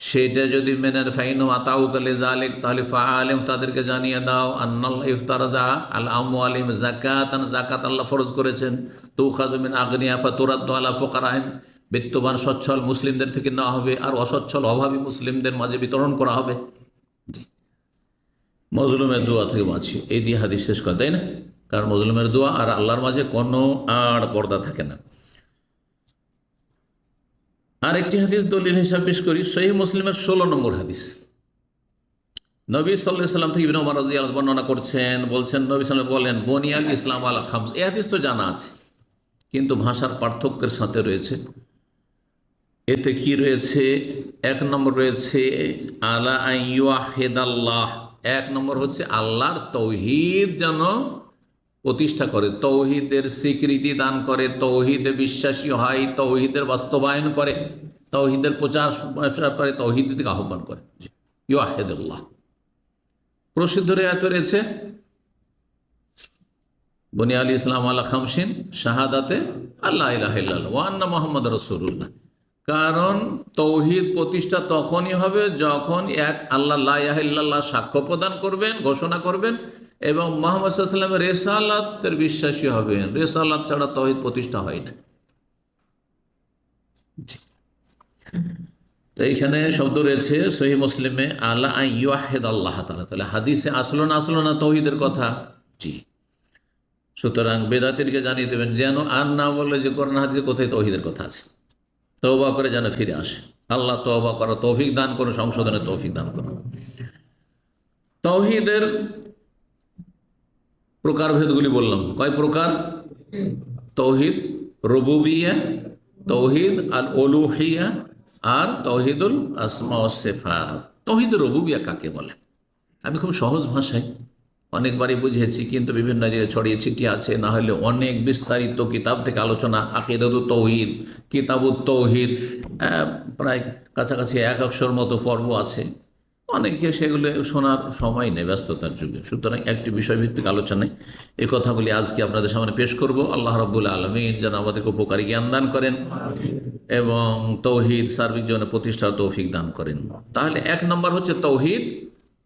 সেটা যদি মেনে ফাইনুম আতাউকা লিযালিক, তাহলে ফাআলিম, তাদেরকে জানিয়ে দাও আন্নাল্লাহ ইফতারাদা আল আমওয়ালিহিম যাকাতান, যাকাত আল্লাহ ফরজ করেছেন, তুখাযু মিন আগনিয়া ফাতুরাদ্দু আলা ফুকারাহিম, বিত্তবান সচ্ছল মুসলিমদের থেকে নেওয়া হবে আর অসচ্ছল অভাবী মুসলিমদের মাঝে বিতরণ করা হবে। মজলুমের দোয়া থেকে বাঁচি, এই দিয়ে হাদিস শেষ করে, তাই না? কারণ মজলুমের দোয়া আর আল্লাহর মাঝে কোনো আড় পর্দা থাকে না। আর একটি হাদিস দলিল হিসাব পেশ করি, সহিহ মুসলিমের 16 নম্বর হাদিস। নবী সাল্লাল্লাহু আলাইহি ওয়াসাল্লাম থেকে ইবনে ওমর রাদিয়াল্লাহু আনহু বর্ণনা করছেন, বলছেন নবী সাল্লাল্লাহু আলাইহি ওয়াসাল্লাম বলেন, বুনিয়াল ইসলাম আলা খামস। এই হাদিস তো জানা আছে, কিন্তু ভাষার পার্থক্যের সাথে রয়েছে। এতে কি রয়েছে? 1 নম্বর রয়েছে আলা আইয়ুহিদাল্লাহ, 1 নম্বর হচ্ছে আল্লাহর তৌহিদ যেন প্রতিষ্ঠা করে, তৌহিদের স্বীকৃতি দান করে, তৌহিদে বিশ্বাসী হয়, তৌহিদের বাস্তবায়ন করে, তৌহিদের প্রচার করে, তৌহিদের দিকে আহ্বান করে। ইউহিদুল্লাহ প্রসিদ্ধ রিওয়ায়াত রয়েছে বুনিয়াল ইসলাম আলা খামসিন শাহাদাতে আল্লা ইলাহা ইল্লাল্লাহ ওয়া আন্না মুহাম্মাদুর রাসূলুল্লাহ। কারণ তৌহিদ প্রতিষ্ঠা তখনই হবে যখন এক আল্লাহ লা ইলাহা ইল্লাল্লাহ সাক্ষ্য প্রদান করবেন, ঘোষণা করবেন এবং মুহাম্মদ সাল্লাল্লাহু আলাইহি ওয়াসাল্লামের রিসালাতের বিশ্বাসী হবেন। রিসালাত ছাড়া তৌহিদ প্রতিষ্ঠা হয় না। তো এইখানে শব্দ রয়েছে সহিহ মুসলিমে আলা আইয়ুহিদাল্লাহ তাআলা, তাহলে হাদিসে আসলো না তৌহিদের কথা। জি, সুতরাং বেদাতিরকে জানিয়ে দেবেন যেন আর না বলে যে কোরআন হাদিসে কোথায় তৌহিদের কথা আছে, তওবা করে যেন ফিরে আসে। আল্লাহ তওবা করার তৌফিক দান করুন, সংশোধনের তৌফিক দান করুন। তৌহিদের প্রকারভেদগুলি বললাম, কয় প্রকার? তৌহিদ রুবুবিয়্যাহ, তৌহিদ আল উলুহিয়্যাহ আর তৌহিদুল আসমা ওয়াস সিফাত। তৌহিদ রুবুবিয়্যাহ কাকে বলে? আমি খুব সহজ ভাষায় অনেকবারই বুঝিয়েছি, কিন্তু বিভিন্ন জায়গায় ছড়িয়ে ছিটিয়ে আছে, না হলে অনেক বিস্তারিত কিতাব থেকে আলোচনা। আকিদাতুত তাওহীদ, কিতাবুত তাওহীদ, প্রায় কাছাকাছি 100 মতো পর্ব আছে। অনেকে সেগুলো শোনার সময় নেই ব্যস্ততার যুগে। সুতরাং একটি বিষয়ভিত্তিক আলোচনায় এই কথাগুলি আজকে আপনাদের সামনে পেশ করব। আল্লাহ রাব্বুল আলামিন যেন আমাদেরকে উপকারী জ্ঞান দান করেন এবং তৌহিদ সার্বিক জীবনে প্রতিষ্ঠার তৌফিক দান করেন। তাহলে 1 নম্বর হচ্ছে তৌহিদ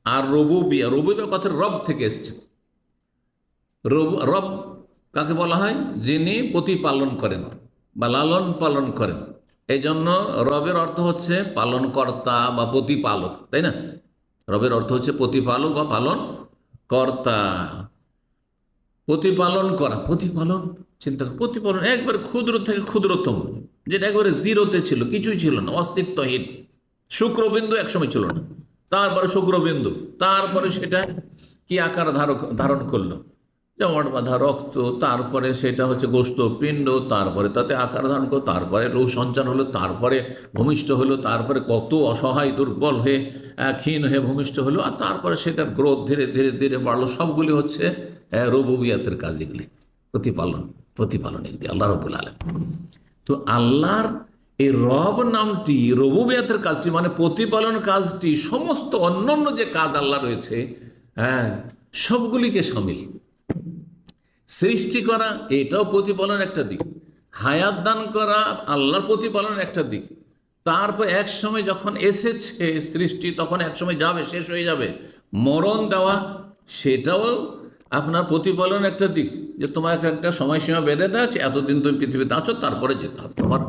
আর রুবুবিয়্যাহ। রুবুবিয়্যাহ কথার রব থেকে এসছে। রব কাকে বলা হয়? যিনি প্রতিপালন করেন বা লালন পালন করেন। এই জন্য রবের অর্থ হচ্ছে পালনকর্তা বা প্রতিপালক, তাই না? রবের অর্থ হচ্ছে প্রতিপালক বা পালন কর্তা। প্রতিপালন করা, প্রতিপালন চিন্তা কর, প্রতিপালন একবার ক্ষুদ্র থেকে ক্ষুদ্রতম, যেটা একবারে জিরোতে ছিল, কিছুই ছিল না, অস্তিত্বহীন। শুক্রবিন্দু একসময় ছিল না, তারপরে শুক্রবিন্দু, তারপরে সেটা কি আকার ধারণ করলো, জমাট বাঁধা রক্ত, তারপরে সেটা হচ্ছে গোস্ত পিণ্ড, তারপরে তাতে আকার ধারণ করলো, তারপরে রোগ সঞ্চার হলো, তারপরে ভূমিষ্ঠ হলো, তারপরে কত অসহায় দুর্বল হয়ে ক্ষীণ হয়ে ভূমিষ্ঠ হলো, আর তারপরে সেটার গ্রোথ ধীরে ধীরে ধীরে বাড়লো। সবগুলি হচ্ছে রুবুবিয়াতের কাজ, এগুলি প্রতিপালন এগুলি আল্লাহ রাব্বুল আলামিন। তো আল্লাহর এই রব নামটি, রুবুবিয়াতের কাজটি মানে প্রতিপালন কাজটি, সমস্ত অন্যান্য যে কাজ আল্লাহ রয়েছে সবগুলিকে শামিল। সৃষ্টি করা এটাও প্রতিপালন একটা দিক, হায়াত দান করা আল্লাহর প্রতিপালন একটা দিক। তারপর এক সময় যখন এসেছে সৃষ্টি, তখন এক সময় যাবে, শেষ হয়ে যাবে। মরণ দেওয়া সেটাও আপনার প্রতিপালন একটা দিক, যে তোমার একটা সময়সীমা বেঁধে দেওয়া আছে, এতদিন তুমি পৃথিবীতে আছো, তারপরে যেতে হবে, তোমার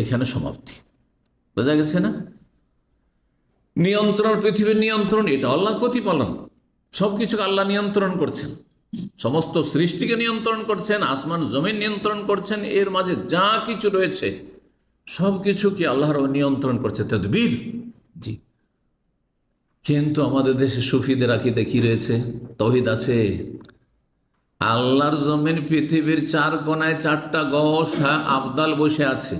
এখানে সমাপ্তি। বোঝা গেছে না? নিয়ন্ত্রণ, পৃথিবীর নিয়ন্ত্রণ, এটা আল্লাহর প্রতিপালন। সব কিছুকে আল্লাহ নিয়ন্ত্রণ করছেন, সমস্ত সৃষ্টিকে নিয়ন্ত্রণ করছেন, আসমান জমিন নিয়ন্ত্রণ করছেন, এর মাঝে যা কিছু রয়েছে সব কিছুকে আল্লাহর নিয়ন্ত্রণ করছে, তাদবীর। জি, কিন্তু আমাদের দেশে সুফিদের আকীদা কি রয়েছে? তাওহীদ আছে। আল্লাহর জমিন পৃথিবীর 4 কোনায় 4টা গস আবদাল বসে আছে,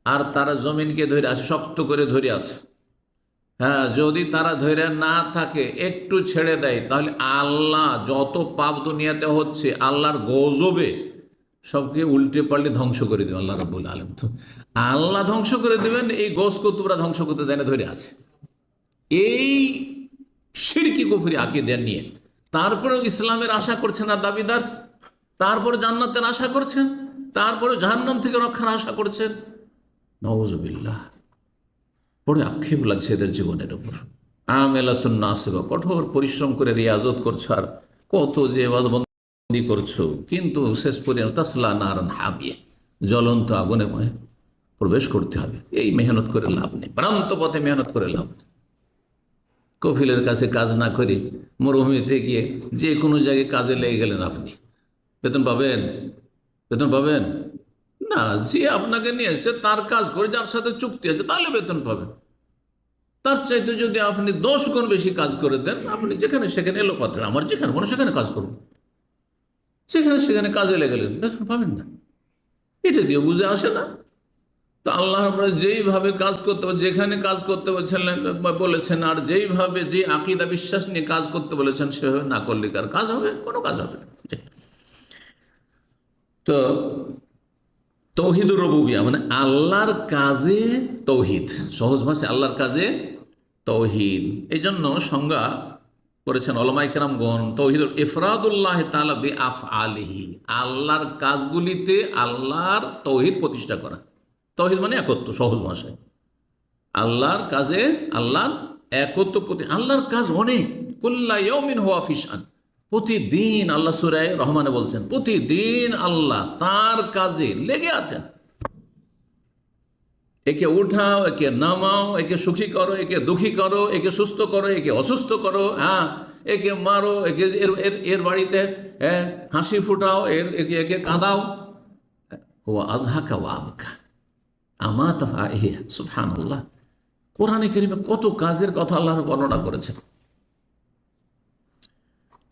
আর তারা জমিনকে ধরে আছে, শক্ত করে ধরে আছে। হ্যাঁ, যদি তারা ধরে না থাকে, একটু ছেড়ে দেয়, তাহলে আল্লাহ যত পাপ দুনিয়াতে হচ্ছে আল্লাহর গজবে সবকে উল্টে পাল্টে ধ্বংস করে দেবেন আল্লাহ রাব্বুল আলামিন। তো আল্লাহ ধ্বংস করে দেবেন, এই গোস কুতুবরা ধ্বংস করতে দেয় না, ধরে আছে এই শিরকি কুফরি আকীদা নিয়ে। তারপরেও ইসলামের আশা করছেন না দাবিদার, তারপরে জান্নাতের আশা করছেন, তারপরে জাহান্নাম থেকে রক্ষার আশা করছেন। নাউযুবিল্লাহ, বড় আক্ষেপ লাগছে এদের জীবনের উপর। আমেলাতুন নাসিবা, কঠোর পরিশ্রম করে রিয়াজত করছো, আর কত যে ইবাদতবন্দি করছো, কিন্তু শেষ পর্যন্ত তাসলা নারান হামিয়া, জ্বলন্ত আগুনে প্রবেশ করতে হবে। এই মেহনত করে লাভ নেই, ভ্রান্ত পথে মেহনত করে লাভ নেই। কফিলের কাছে কাজ না করে মরুভূমিতে গিয়ে যে কোনো জায়গায় কাজে লেগে গেলেন, আপনি বেতন পাবেন? বেতন পাবেন না। যে আপনাকে নিয়ে এসছে তার কাজ করে, যার সাথে চুক্তি আছে, তাহলে বেতন পাবেন। তার চাইতে যদি আপনি 10 গুণ বেশি কাজ করে দেন, আপনি যেখানে সেখানে এলো পাত্র, আমার যেখানে মনে সেখানে কাজ করুন, সেখানে সেখানে কাজে লেগে গেলেন, বেতন পাবেন না। এটা দিয়ে বুঝে আসে না। তো আল্লাহ আমরা যেইভাবে কাজ করতে হবে, যেখানে কাজ করতে বলেছেন, আর যেইভাবে যে আকীদা বিশ্বাস নিয়ে কাজ করতে বলেছেন সেভাবে না করলে কার কাজ হবে? কোনো কাজ হবে না। তো তৌহিদুর রুবুবিয়্যাহ মানে আল্লাহর কাজে তৌহিদ, সহজ ভাষায় আল্লাহর কাজে তৌহিদ। এই জন্য সংজ্ঞা করেছেন উলামায়ে কেরামগণ, তৌহিদুল ইফরাদুল্লাহ তাআলা বিআফআলিহি, আল্লাহর কাজগুলিতে আল্লাহর তৌহিদ প্রতিষ্ঠা করা। তৌহিদ মানে একত্ব, সহজ ভাষায় আল্লাহর কাজে আল্লাহর একত্ব। আল্লাহর কাজ অনেক, কুল্লা ইয়াউমিন হুয়া ফি শান, প্রতিদিন আল্লাহ সূরা রহমানে বলছেন, প্রতিদিন আল্লাহ তার কাজে লেগে আছেন। একে উঠাও, একে নামাও, একে সুখী করো, একে দুঃখী করো, একে সুস্থ করো, একে অসুস্থ করো, হ্যাঁ, একে মারো, একে এর বাড়িতে হাসি ফুটাও, একে কাঁদাও। ও আযহাকা ওয়া আবকা আমা তাফআহি, সুবহানাল্লাহ। কোরআনে কারীমে কত কাজের কথা আল্লাহ বর্ণনা করেছেন।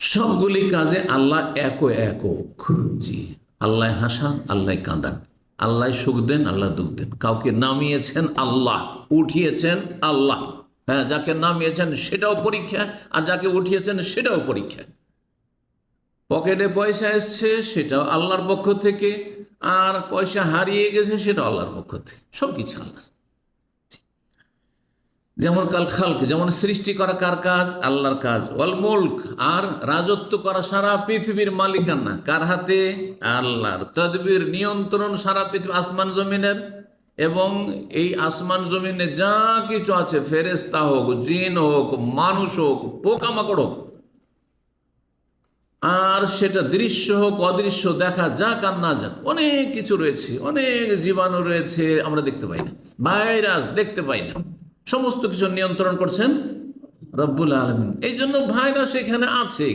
সবগুলি কাজে আল্লাহ একক। জি, আল্লাহ হাসান, আল্লাহ কাঁদান, আল্লাহ সুখ দেন, আল্লাহ দুঃখ দেন। কাউকে নামিয়েছেন আল্লাহ, উঠিয়েছেন আল্লাহ। হ্যাঁ, যাকে নামিয়েছেন সেটাও পরীক্ষা, আর যাকে উঠিয়েছেন সেটাও পরীক্ষা। পকেটে পয়সা এসছে সেটাও আল্লাহর পক্ষ থেকে, আর পয়সা হারিয়ে গেছে সেটাও আল্লাহর পক্ষ থেকে। সব কিছু আল্লাহ। যেমন কাল খালক, যেমন সৃষ্টি করা কার কাজ? আল্লাহর কাজ। ওয়াল মুলক, আর রাজত্ব করা সারা পৃথিবীর মালিকানা কার হাতে? আল্লাহর। তদবির, নিয়ন্ত্রণ সারা পৃথিবী আসমান জমিনের, এবং এই আসমান জমিনে যা কিছু আছে, ফেরেশতা হোক, জিন হোক, মানুষ হোক, পোকামাকড় হোক, আর সেটা দৃশ্য হোক অদৃশ্য, দেখা যাক আর না যাক, অনেক কিছু রয়েছে, অনেক জীবাণু রয়েছে আমরা দেখতে পাই না, ভাইরাস দেখতে পাই না, সমস্ত কিছু নিয়ন্ত্রণ করছেন রব্বুল আলামিন। এই জন্য ভাইরাস এখানে আছে।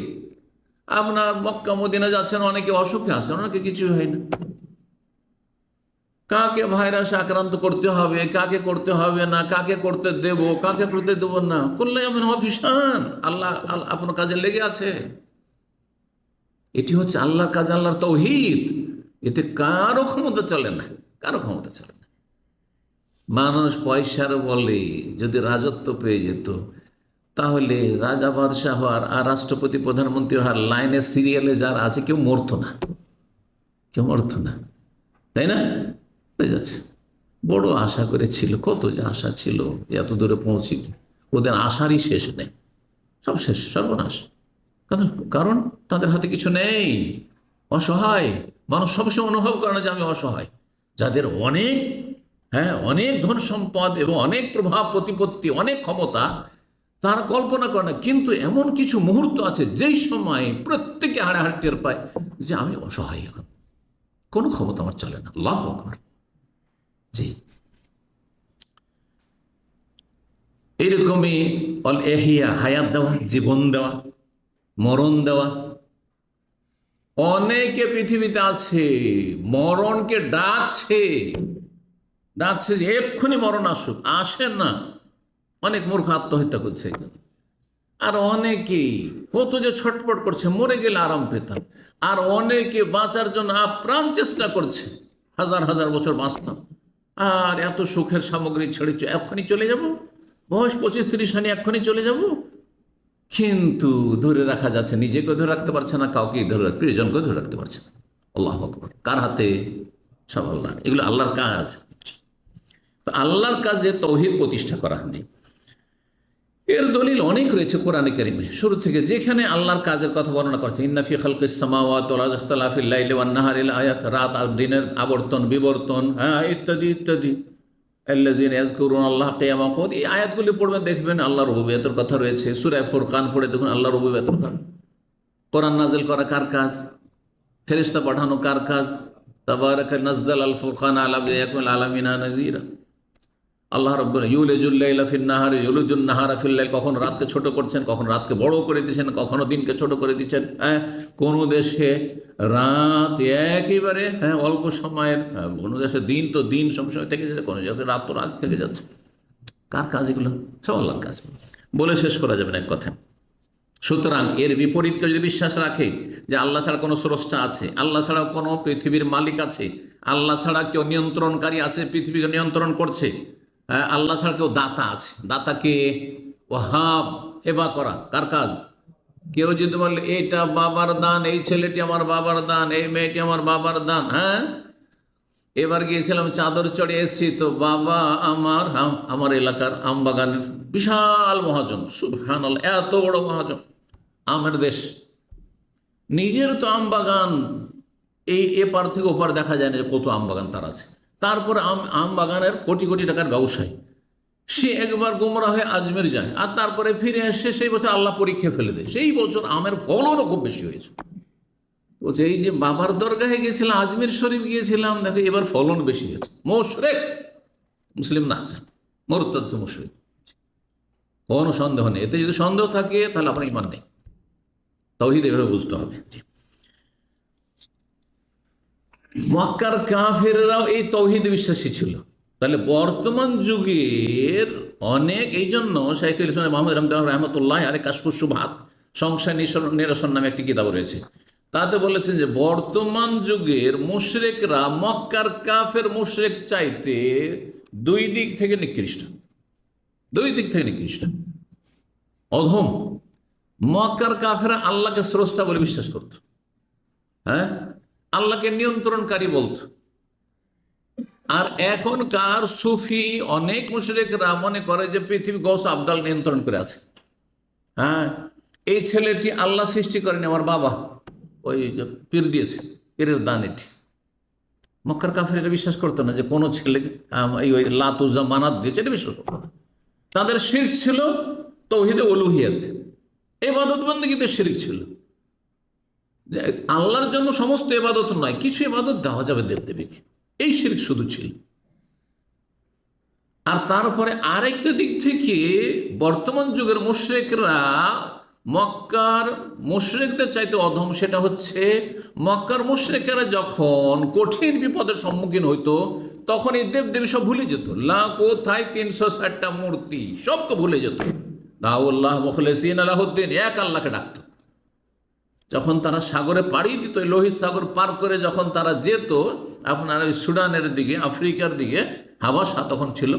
আপনার মক্কা মদিনা যাচ্ছেন, অনেকে অসুখে আছেন, অনেকে কিছু হয় না। কাকে ভাইরাস আক্রান্ত করতে হবে, কাকে করতে হবে না, কাকে করতে দেব, কাকে করতে দেব না, করলে আমি অফিসান, আল্লাহ আপনার কাজে লেগে আছে। এটি হচ্ছে আল্লাহর কাজ, আল্লাহর তৌহিদ। এতে কারো ক্ষমতা চলে না, কারো ক্ষমতা চলে না। মানুষ পয়সার বলে যদি রাজত্ব পেয়ে যেত, তাহলে রাজা বাদশাহ হওয়ার আর রাষ্ট্রপতি প্রধানমন্ত্রী হওয়ার লাইনে সিরিয়ালে যারা আছে কেউ মরতো না, কেউ মরতো না, তাই না? হয়ে যাচ্ছে। বড় আশা করেছিল, কত যে আশা ছিল, এত দূরে পৌঁছিত, ওদের আশারই শেষ নেই, সব শেষ, সর্বনাশ। কারণ তাদের হাতে কিছু নেই, অসহায়। মানুষ সবসময় অনুভব করে না যে আমি অসহায়। যাদের অনেক, হ্যাঁ, অনেক ধন সম্পদ এবং অনেক প্রভাব প্রতিপত্তি, অনেক ক্ষমতা, তারা কল্পনা করে না। কিন্তু এমন কিছু মুহূর্ত আছে যেই সময় প্রত্যেকে হাড়ে টের পায় যে আমি অসহায়, এখন কোনো ক্ষমতা আমার চলে না। আল্লাহু আকবার। জি, এইরকমই অল এহিয়া, হায়াত দেওয়া, জীবন দেওয়া, মরণ দেওয়া। অনেকে পৃথিবীতে আছে মরণকে ডাকছে, ডাকছে যে এক্ষুনি মরণ আসুক, আসে না। অনেক মূর্খ আত্মহত্যা করছে। আর অনেকে কত যে ছটপট করছে, মরে গেলে আরাম পেতাম। আর অনেকে বাঁচার জন্য আপ্রাণ চেষ্টা করছে, হাজার হাজার বছর বাঁচতাম, আর এত সুখের সামগ্রী ছেড়ে এক্ষুনি চলে যাব, বয়স 25-30 আনি এক্ষুনি চলে যাব। কিন্তু ধরে রাখা যাচ্ছে, নিজেকে ধরে রাখতে পারছে না, কাউকে ধরে রাখতে, প্রিয়জনকে ধরে রাখতে পারছে না। আল্লাহু আকবার। কার হাতে? সব আল্লাহ। এগুলো আল্লাহর কাজ। তো আল্লাহর কাজে তৌহিদ প্রতিষ্ঠা করা। জি, এর দলিল অনেক রয়েছে কোরআনে কারিমে। শুরু থেকে যেখানে আল্লাহর কাজের কথা বর্ণনা করছে, ইন্না ফি খালকিস সামাওয়াতি ওয়াল আরদি ইখতিলাফিল লাইলি ওয়ান নাহারি আয়াত, রাত আর দিনের আবর্তন বিবর্তন, হ্যাঁ, ইত্যাদি ইত্যাদি। আল্লাযীনা ইয়াযকুরুনাল্লাহা কিয়ামান ওয়া কুউদান, এই আয়াতগুলি পড়বেন, দেখবেন আল্লাহর রুবুবিয়তের কথা রয়েছে। সূরা ফুরকান পড়ে দেখুন আল্লাহর রুবুবিয়তের কথা। কোরআন নাযিল করা কার কাজ? ফেরেশতা পাঠানো কার কাজ? তাবারাকা নাযাল আল ফুরকান আলা ইয়াকুল আলামিনা নাযীরা। আল্লাহ রাব্বুল ইউলিজুল লাইলা ফিন নাহারি ইউলিজুন নাহারা ফিল লাইল, কখন রাতকে ছোট করছেন, কখন রাতকে বড় করে দিচ্ছেন, কখনো দিনকে ছোট করে দিচ্ছেন। হ্যাঁ, কোনো দেশে রাত একেবারে অল্প সময়ের, কোনো দেশে দিন তো দিন সবসময় থেকে যাচ্ছে, কোনো জায়গাতে রাত তো রাত থেকে যাচ্ছে। কার কাজ এগুলো? সব আল্লাহর কাজ। বলে শেষ করা যাবে না এক কথা। সুতরাং এর বিপরীতকে যদি বিশ্বাস রাখে যে আল্লাহ ছাড়া কোনো স্রষ্টা আছে, আল্লাহ ছাড়া কোনো পৃথিবীর মালিক আছে, আল্লাহ ছাড়া কেউ নিয়ন্ত্রণকারী আছে, পৃথিবীকে নিয়ন্ত্রণ করছে, আল্লাহ ছাড়া কেউ দাতা আছে, দাতাকে ওয়াহাব হেবা করা কার কাজ? কেউ যদি বলে এইটা বাবার দান, এই ছেলেটি আমার বাবার দান, এই মেয়েটি আমার বাবার দান, হ্যাঁ, এবার গিয়েছিলাম চাদর চড়ে এসেছি, তো বাবা আমার এলাকার আম বাগানের বিশাল মহাজন, সুবহানাল্লাহ, এত বড় মহাজন, আমের দেশ, নিজের তো আম বাগান, এই এপার থেকে ওপার দেখা যায় না কত আম বাগান তার আছে। তারপর আম বাগানের কোটি কোটি টাকার ব্যবসায়ী, সে একবার গুমরা হয়ে আজমের যায়, আর তারপরে ফিরে এসে সেই বছর আল্লাহ পরীক্ষা ফেলে দেয়, সেই বছর আমের ফলনও খুব বেশি হয়েছে। বলছে এই যে বাবার দরগাহে গিয়েছিলাম, আজমির শরীফ গিয়েছিলাম, দেখো এবার ফলন বেশি হয়েছে। মুশরিক, মুসলিম না, মুরতাদ, মুশরিক, কোনো সন্দেহ নেই। এতে যদি সন্দেহ থাকে তাহলে আপনার ঈমান নেই। তাওহীদ এভাবে বুঝতে হবে। মক্কার কাফেররাও এই তৌহিদে বিশ্বাসী ছিল। তাহলে বর্তমান যুগের অনেক, এই জন্য শাইখুল ইসলাম মুহাম্মদ রহমতুল্লাহ আলাইহি কাশফুস শুবহাত, সংশয় নিরসন নামে একটি কিতাব রয়েছে। তাতে বলেছেন যে বর্তমান যুগের মুশরিকরা মক্কার কাফের মুশরিক চাইতে দুই দিক থেকে নিকৃষ্ট, দুই দিক থেকে নিকৃষ্ট, অধম। মক্কার কাফেরা আল্লাহকে স্রষ্টা বলে বিশ্বাস করত, হ্যাঁ, আল্লাহকে নিয়ন্ত্রণকারী বলত। আর এখনকার সুফি অনেক মুশরিকরা মনে করে যে পৃথিবী গৌস আবদাল নিয়ন্ত্রণ করে আছে। হ্যাঁ, এই ছেলেটি আল্লাহ সৃষ্টি করেনি, আমার বাবা ওই পীর দিয়েছে, পীরের দান এটি। মক্কার কাফের এটা বিশ্বাস করতো না যে কোনো ছেলে ওই লাত উজ্জা মানাত দিয়েছে, এটা বিশ্বাস করতো না। তাদের শিরক ছিল তাওহীদে উলুহিয়াত, ইবাদত বন্দেগীতে শিরক ছিল, যে আল্লাহর জন্য সমস্ত ইবাদত নয়, কিছু ইবাদত দেওয়া যাবে দেবদেবীকে, এই শিরক শুধু ছিল। আর তারপরে আরেকটা দিক থেকে বর্তমান যুগের মুশরিকরা মক্কার মুশরিকদের চাইতে অধম। সেটা হচ্ছে মক্কার মুশরিকেরা যখন কঠিন বিপদের সম্মুখীন হইতো তখন এই দেবদেবী সব ভুলে যেত। কোথায় 360টা মূর্তি সবকে ভুলে যেত। দাউল্লাহ মুখলিসিন লাহুদ্দিন, এক আল্লাহকে ডাকত। যখন তারা সাগরে পাড়ি দিত, লোহিত সাগর পার করে যখন তারা যেত আপনার ওই সুডানের দিকে, আফ্রিকার দিকে, হাবাসা তখন ছিল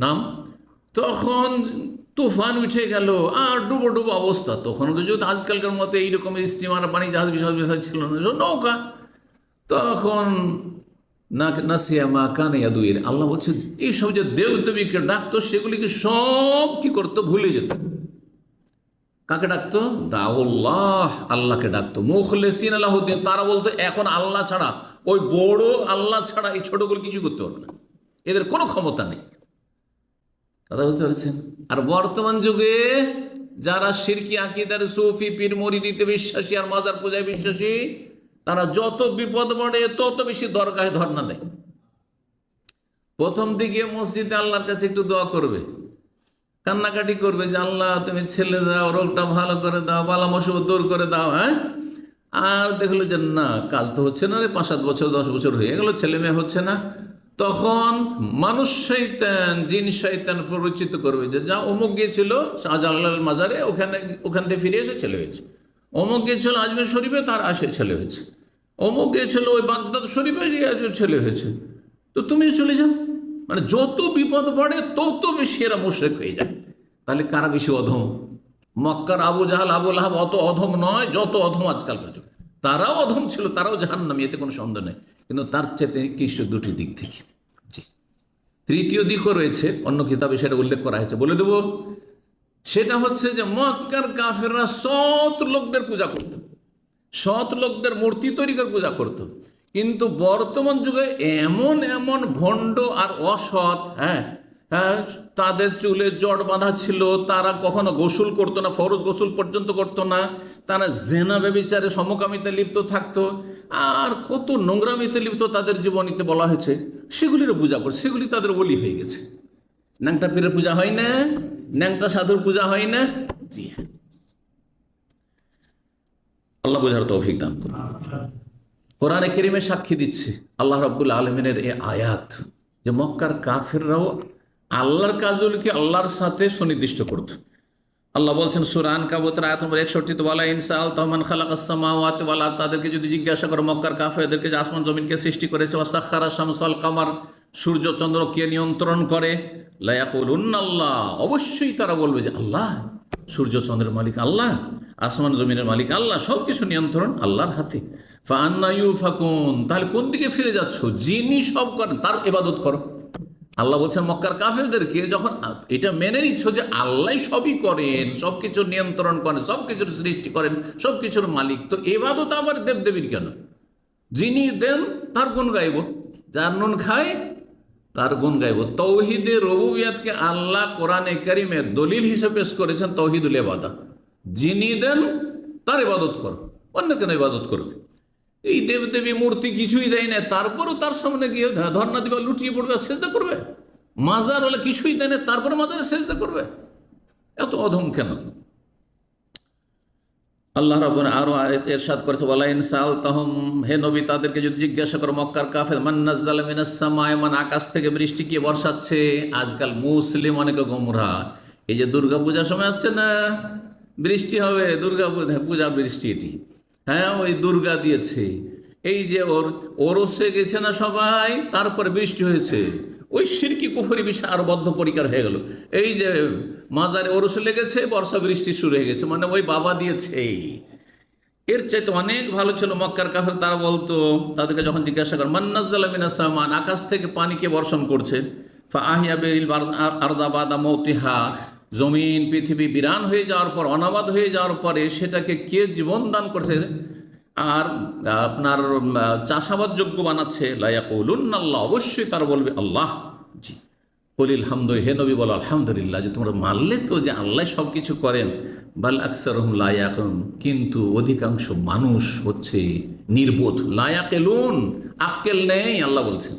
নাম, তখন তুফান উঠে গেল আর ডুবো ডুবো অবস্থা। তখন তো যদি আজকালকার মতো এইরকম স্টিমার, পানি জাহাজ, বিশাল বিশাল ছিল না, নৌকা। তখন নাসিয়া মা কানে ইয়াদুইর, আল্লাহ বলছে এইসব যে দেবদেবীকে ডাকতো সেগুলিকে সব কি করতো, ভুলে যেত। কাকে ডাকতো? দাউল্লাহ, আল্লাহকে ডাকতো। মুখলিসিন লাহুদ্দিন, তারা বলতো এখন আল্লাহ ছাড়া, ওই বড় আল্লাহ ছাড়া এই ছোটগুলো কিছু করতে পারবে না, এদের কোনো ক্ষমতা নেই। কথা বুঝতে পারছেন? আর বর্তমান যুগে যারা শিরকি আকীদার, সুফি, পীর মুরিদিতে বিশ্বাসী আর মাজার পূজায় বিশ্বাসী, তারা যত বিপদ বাড়ে তত বেশি দরগাহে ধর্ণা দেয়। প্রথম দিকে মসজিদে আল্লাহর কাছে একটু দোয়া করবে, কান্নাকাটি করবে যে আল্লাহ তুমি ছেলে দাও, রোগটা ভালো করে দাও, বালা মুসিবত দূর করে দাও, হ্যাঁ। আর দেখলো যে না, কাজ তো হচ্ছে না রে, 5-7 বছর 10 বছর হয়ে গেল, ছেলে মেয়ে হচ্ছে না। তখন মানুষ শয়তান, জিন শয়তান পরিচিত করবে যে যা অমুক গিয়েছিল শাহজালাল মাজারে, ওখান থেকে ফিরে এসে ছেলে হয়েছে। অমুক গিয়েছিল আজমের শরীফে, তার আসে ছেলে হয়েছে। অমুক গিয়েছিল ওই বাগদাদ শরীফে, ছেলে হয়েছে। তো তুমিও চলে যাও, মানে যত বিপদ বাড়ে তত বেশি এরা মুশরিক হয়ে যায়। তাহলে কারা বেশি অধম? মক্কার আবু জাহাল আবু লাহাব অত অধম নয় যত অধম আজকালকার যুগ। তারাও অধম ছিল, তারাও জাহান্নামী, এতে কোনো সন্দেহ নেই, কিন্তু তার চেয়ে কিছু দুটি দিক থেকে। জি, তৃতীয় দিকও রয়েছে, অন্য কিতাবে সেটা উল্লেখ করা হয়েছে, বলে দেব। সেটা হচ্ছে যে মক্কার কাফেররা সৎ লোকদের পূজা করত, সৎ লোকদের মূর্তি তৈরি করে পূজা করত। কিন্তু বর্তমান যুগে এমন এমন ভণ্ড আর অসৎ, তাদের চুলে জট বাঁধা ছিল, তারা কখনো গোসল করতো না, ফরজ গোসল পর্যন্ত করতো না, তারা জেনা ব্যভিচারে সমকামিতে লিপ্ত থাকতো, আর কত নোংরামিতে লিপ্ত তাদের জীবনীতে বলা হয়েছে। সেগুলির পূজা করে, সেগুলি তাদের বলি হয়ে গেছে। ন্যাংটা পীরের পূজা হয় না, ন্যাংটা সাধুর পূজা হয় না। জি হ্যাঁ, আল্লাহ বোঝার তৌফিক দান করুন। কোরআনে কারীমে সাক্ষী দিচ্ছে আল্লাহ রাব্বুল আলামিনের এই আয়াত, যে মক্কার কাফেররাও আল্লাহর কাজগুলিকে আল্লাহর সাথে সুনির্দিষ্ট করত। আল্লাহ বলছেন সূরা আনকাবুতের আয়াত নম্বর 61, ওয়ালা ইন সাআলতাহুম মান খালাকাস সামাওয়াতি ওয়াল আরদ, তাদেরকে যদি জিজ্ঞাসা করো মক্কার কাফেরদেরকে যে আসমান জমিনকে সৃষ্টি করেছে, ওয়া সাখারা শামস ওয়াল কামার, সূর্য চন্দ্র কে নিয়ন্ত্রণ করে, লা ইয়াকুলুন্না আল্লাহ, অবশ্যই তারা বলবে যে আল্লাহ। সূর্য চন্দ্রের মালিক আল্লাহ, আসমান জমিনের মালিক আল্লাহ, সব কিছু নিয়ন্ত্রণ আল্লাহর হাতে। ফাআন্না ইউফাকুন, তাহলে কোন দিকে ফিরে যাচ্ছ? যিনি সব করেন তার ইবাদত করো। আল্লাহ বলছেন মক্কার কাফেরদেরকে, যখন এটা মেনে নিচ্ছ যে আল্লাহ সবই করেন, সব কিছু নিয়ন্ত্রণ করেন, সব কিছুর সৃষ্টি করেন, সব কিছুর মালিক, তো ইবাদত আবার দেবদেবীর কেন? যিনি দেন তার গুণ গাইব, যার নুন খায় তার গুণ গাইব। তৌহিদে রুবুবিয়াতকে আল্লাহ কোরআনে কারীমে দলিল হিসেবে পেশ করেছেন তৌহিদুল ইবাদত। যিনি দেন তার ইবাদত করো, অন্য কেন ইবাদত করবে? এই দেবদেবী মূর্তি কিছুই দেয় না, তারপরও তার সামনে গিয়ে ধর্ণা দিবা, লুটিয়ে পড়বে, সেজদা করবে। মাজার হলে কিছুই দেয় না, তারপরে মাজারে সেজদা করবে। এত অধম কেন? আল্লাহ রাব্বুল আরো ইরশাদ করেছে, ওয়ালা ইন সাআলতাহুম, হে নবী তাদেরকে যদি জিজ্ঞাসা করো মক্কার কাফের, মান নাযালা মিনাস সামায়ে, মান আকাশ থেকে বৃষ্টি কে বর্ষাচ্ছে। আজকাল মুসলিম অনেকে গোমরা, এই যে দুর্গা পূজার সময় আসছে না, বৃষ্টি হবে, দুর্গা পূজা বৃষ্টি, এটি হ্যাঁ ওই দুর্গা দিয়েছে। এই যে ওরসে গেছে না সবাই, তারপরে বৃষ্টি হয়েছে, ওই শিরকি কুফরি বিষয় আরো বদ্ধপরিকর হয়ে গেল। এই যে মাজারে ওরসে লেগেছে, বর্ষা বৃষ্টি শুরু হয়ে গেছে, মানে ওই বাবা দিয়েছে। এর চাইতে অনেক ভালো ছিল মক্কার কাফের, তারা বলতো, তাদেরকে যখন জিজ্ঞাসা করেন মান নাযালা মিনাস সামা, আকাশ থেকে পানিকে বর্ষণ করছে, ফাআহিয়া বিল আরদা বাদা মৌতিহা, জমিন পৃথিবী বিরান হয়ে যাওয়ার পর, অনাবাদ হয়ে যাওয়ার পরে সেটাকে কে জীবন দান করছে আর আপনার চাষাবাদ যোগ্য বানাচ্ছে। লা ইয়াকুলুন্না আল্লাহ, অবশ্যই তারা বলবে আল্লাহ। জি, কুলিল হামদু, হে নবী বলো আলহামদুলিল্লাহ, যে তোমরা মানলে তো যে আল্লাহ সব কিছু করেন। বাল আকসারুহুম লা ইয়াকুলুন, কিন্তু অধিকাংশ মানুষ হচ্ছে নির্বোধ। লা ইয়াকিলুন, আক্কেল নেই, আল্লাহ বলছেন।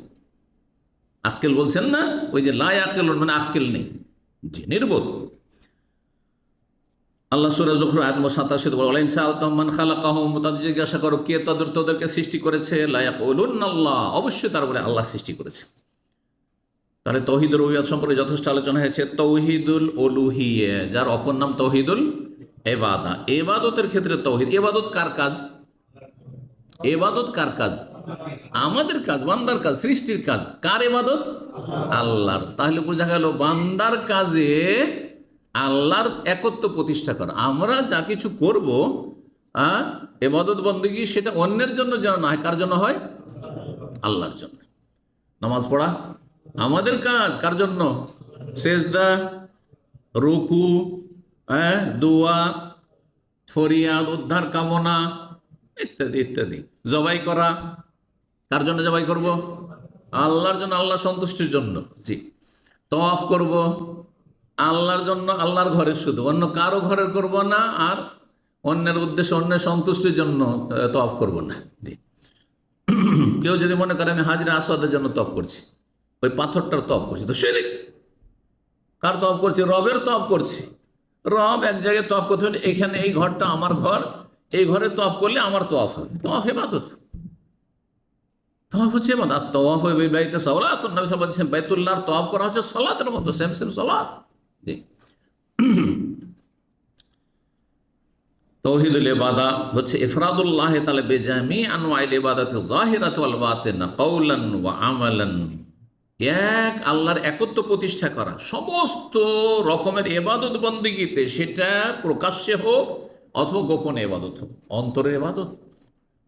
আক্কেল বলছেন না, ওই যে লা ইয়াকিলুন মানে আক্কেল নেই, জি নির্বোধ। আল্লাহ সূরা যুখরুফ আয়াত নম্বর 87 বলে, ওয়ালা ইন সাআলতাহুম মান খালাকাহুম, তাদের জিজ্ঞাসা করো কে তোদেরকে সৃষ্টি করেছে, লা ইয়াকুলুন্না আল্লাহ, অবশ্যই তারা বলে আল্লাহ সৃষ্টি করেছে। তাহলে তৌহিদুল রুবিয়াত সম্পর্কে যথেষ্ট আলোচনা হয়েছে। তৌহিদুল উলুহিয়া, যার অপর নাম তৌহিদুল ইবাদা, ইবাদতের ক্ষেত্রে তৌহিদ। ইবাদত কার কাজ? ইবাদত কার কাজ? আমাদের কাজ, বান্দার কাজ, সৃষ্টির কাজ। কার ইবাদত? আল্লাহর। তাহলে বোঝা গেল বান্দার কাজে আল্লাহর একত্ব প্রতিষ্ঠা করা। আমরা যা কিছু করব ইবাদত বন্দেগী, সেটা অন্যের জন্য যেন না হয়, কার জন্য হয়? আল্লাহর জন্য। নামাজ পড়া আমাদের কাজ, কার জন্য? সেজদা, রুকু, দোয়া, ফরিয়াদ, উদ্ধার কামনা ইত্যাদি ইত্যাদি। জবাই করা কার জন্য জবাই করব? আল্লাহর জন্য, আল্লাহ সন্তুষ্টির জন্য। জি, তওয়াফ করব আল্লাহর জন্য, আল্লাহর ঘরে শুধু, অন্য কারো ঘরে করব না, আর অন্যের উদ্দেশ্যে, অন্যের সন্তুষ্টির জন্য তওয়াফ করব না। জি, কেউ যদি মনে করে আমি হাজরে আসওয়াদের জন্য তওয়াফ করছি, ওই পাথরটার তওয়াফ করছি, তো শিরক। কার তওয়াফ করছি? রবের তওয়াফ করছি। রব এক জায়গায় তওয়াফ করতে হবে, এখানে এই ঘরটা আমার ঘর, এই ঘরে তওয়াফ করলে আমার তওয়াফ হবে। তওয়াফ ইবাদত, তওয়াফ হচ্ছে ইবাদত। তওয়াফ বিল বাইতি সালাতুন, নবী সাল্লাল্লাহু আলাইহি ওয়াসাল্লাম বাইতুল্লাহর তওয়াফ করা হচ্ছে সালাতের মতো, সেম সেম সালাত। জি, তৌহিদুল ইবাদা হচ্ছে ইফরাদুল্লাহ তাআলা বিজামি আনওয়াইল ইবাদাতি যাহিরাতি ওয়াল বাতিনা, কওলান ওয়া আমালান এক আল্লাহর একত্ব প্রতিষ্ঠা করা সমস্ত রকমের এবাদত বন্দেগীতে, সেটা প্রকাশ্যে হোক অথবা গোপনে এবাদত হোক। অন্তরের এবাদত,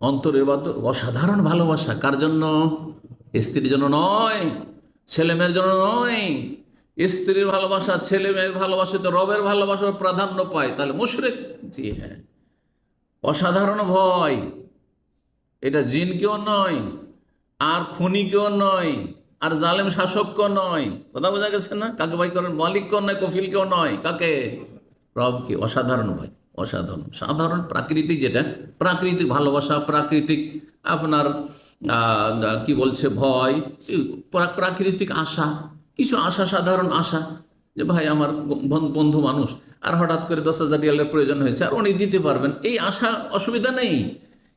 অন্তরের এবাদত অসাধারণ ভালোবাসা কার জন্য? স্ত্রীর জন্য নয়, ছেলে মেয়ের জন্য নয়। স্ত্রীর ভালোবাসা, ছেলে মেয়ের ভালোবাসা তো রবের ভালোবাসার প্রাধান্য পায়, তাহলে মুশরিক। জি হ্যাঁ, অসাধারণ ভয়। এটা জিনকেও নয়, আর খুনিকেও নয়, আর জালেম শাসককেও নয়। কথা বোঝা গেছে না? কাকে ভয় করেন? মালিককেও নয়, কফিলকেও নয়, কাকে? রবকে। অসাধারণ ভয়, অসাধারণ। সাধারণ প্রাকৃতিক, যেটা প্রাকৃতিক ভালোবাসা, প্রাকৃতিক আপনার কি বলছে ভয়, প্রাকৃতিক আশা, কিছু আশা, সাধারণ আশা, যে ভাই আমার বন্ধু মানুষ, আর হঠাৎ করে 10,000 রিয়ালের প্রয়োজন হয়েছে, আর উনি দিতে পারবেন, এই আশা অসুবিধা নেই।